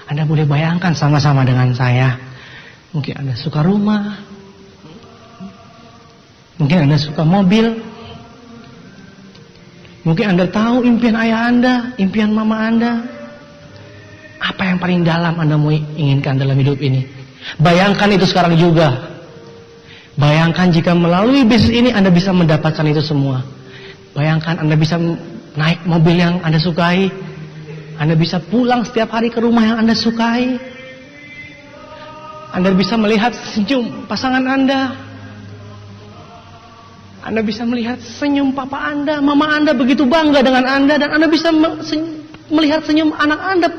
Anda boleh bayangkan sama-sama dengan saya. Mungkin Anda suka rumah, mungkin Anda suka mobil, mungkin Anda tahu impian ayah Anda, impian mama Anda. Apa yang paling dalam Anda mau inginkan dalam hidup ini? Bayangkan itu sekarang juga. Bayangkan jika melalui bisnis ini Anda bisa mendapatkan itu semua. Bayangkan Anda bisa naik mobil yang Anda sukai. Anda bisa pulang setiap hari ke rumah yang Anda sukai. Anda bisa melihat senyum pasangan Anda. Anda bisa melihat senyum papa Anda, mama Anda begitu bangga dengan Anda, dan Anda bisa melihat senyum anak Anda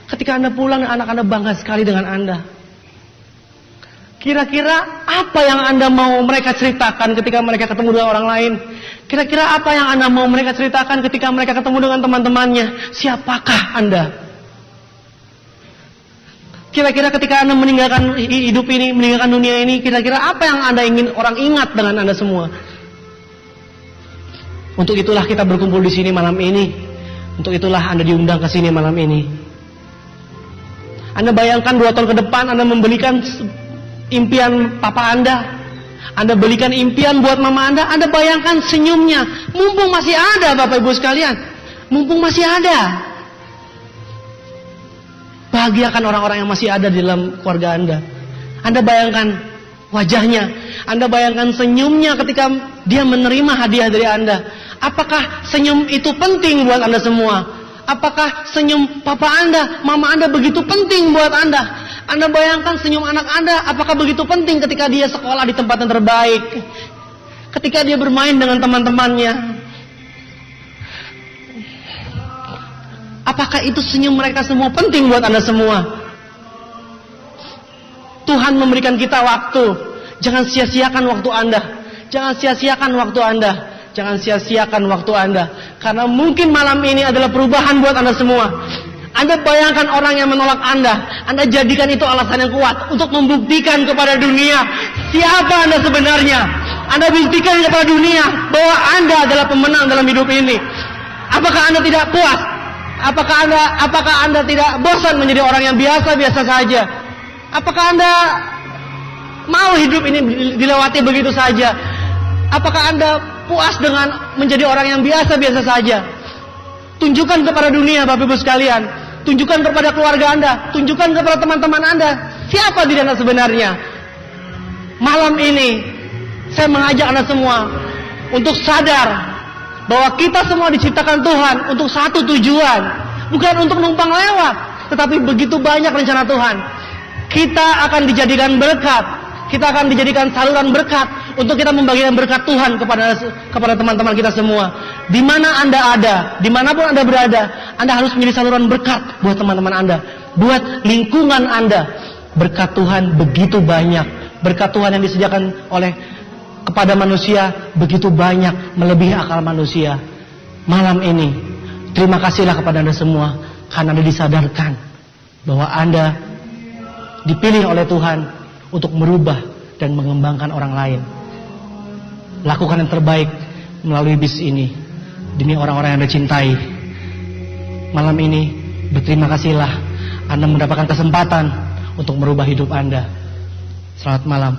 ketika Anda pulang dan anak Anda bangga sekali dengan Anda. Kira-kira apa yang Anda mau mereka ceritakan ketika mereka ketemu dengan orang lain? Kira-kira apa yang Anda mau mereka ceritakan ketika mereka ketemu dengan teman-temannya? Siapakah Anda? Kira-kira ketika Anda meninggalkan hidup ini, meninggalkan dunia ini, kira-kira apa yang Anda ingin orang ingat dengan Anda semua? Untuk itulah kita berkumpul di sini malam ini. Untuk itulah Anda diundang ke sini malam ini. Anda bayangkan 2 tahun ke depan Anda membelikan impian papa Anda belikan impian buat mama Anda bayangkan senyumnya. Mumpung masih ada Bapak Ibu sekalian, mumpung masih ada. Bahagiakan orang-orang yang masih ada di dalam keluarga Anda. Anda bayangkan wajahnya, Anda bayangkan senyumnya ketika dia menerima hadiah dari Anda. Apakah senyum itu penting buat Anda semua? Apakah senyum papa Anda, mama Anda begitu penting buat Anda? Anda bayangkan senyum anak Anda, apakah begitu penting ketika dia sekolah di tempat yang terbaik? Ketika dia bermain dengan teman-temannya? Apakah itu senyum mereka semua penting buat Anda semua? Tuhan memberikan kita waktu. Jangan sia-siakan waktu Anda. Jangan sia-siakan waktu Anda. Jangan sia-siakan waktu Anda. Karena mungkin malam ini adalah perubahan buat Anda semua. Anda bayangkan orang yang menolak Anda jadikan itu alasan yang kuat untuk membuktikan kepada dunia siapa Anda sebenarnya. Anda buktikan kepada dunia bahwa Anda adalah pemenang dalam hidup ini. Apakah Anda tidak puas? Apakah Anda tidak bosan menjadi orang yang biasa-biasa saja? Apakah Anda mau hidup ini dilewati begitu saja? Apakah Anda puas dengan menjadi orang yang biasa-biasa saja? Tunjukkan kepada dunia Bapak Ibu sekalian. Tunjukkan kepada keluarga Anda, tunjukkan kepada teman-teman Anda, siapa diri Anda sebenarnya. Malam ini, saya mengajak Anda semua untuk sadar bahwa kita semua diciptakan Tuhan untuk satu tujuan. Bukan untuk numpang lewat, tetapi begitu banyak rencana Tuhan. Kita akan dijadikan berkat, kita akan dijadikan saluran berkat untuk kita membagikan berkat Tuhan kepada teman-teman kita semua. Di mana Anda ada, dimanapun Anda berada, Anda harus menjadi saluran berkat buat teman-teman Anda, buat lingkungan Anda. Berkat Tuhan begitu banyak, berkat Tuhan yang disediakan kepada manusia begitu banyak, melebihi akal manusia. Malam ini, terima kasihlah kepada Anda semua, karena Anda disadarkan bahwa Anda dipilih oleh Tuhan untuk merubah dan mengembangkan orang lain. Lakukan yang terbaik melalui bis ini demi orang-orang yang Anda cintai. Malam ini berterima kasihlah Anda mendapatkan kesempatan untuk merubah hidup Anda. Selamat malam.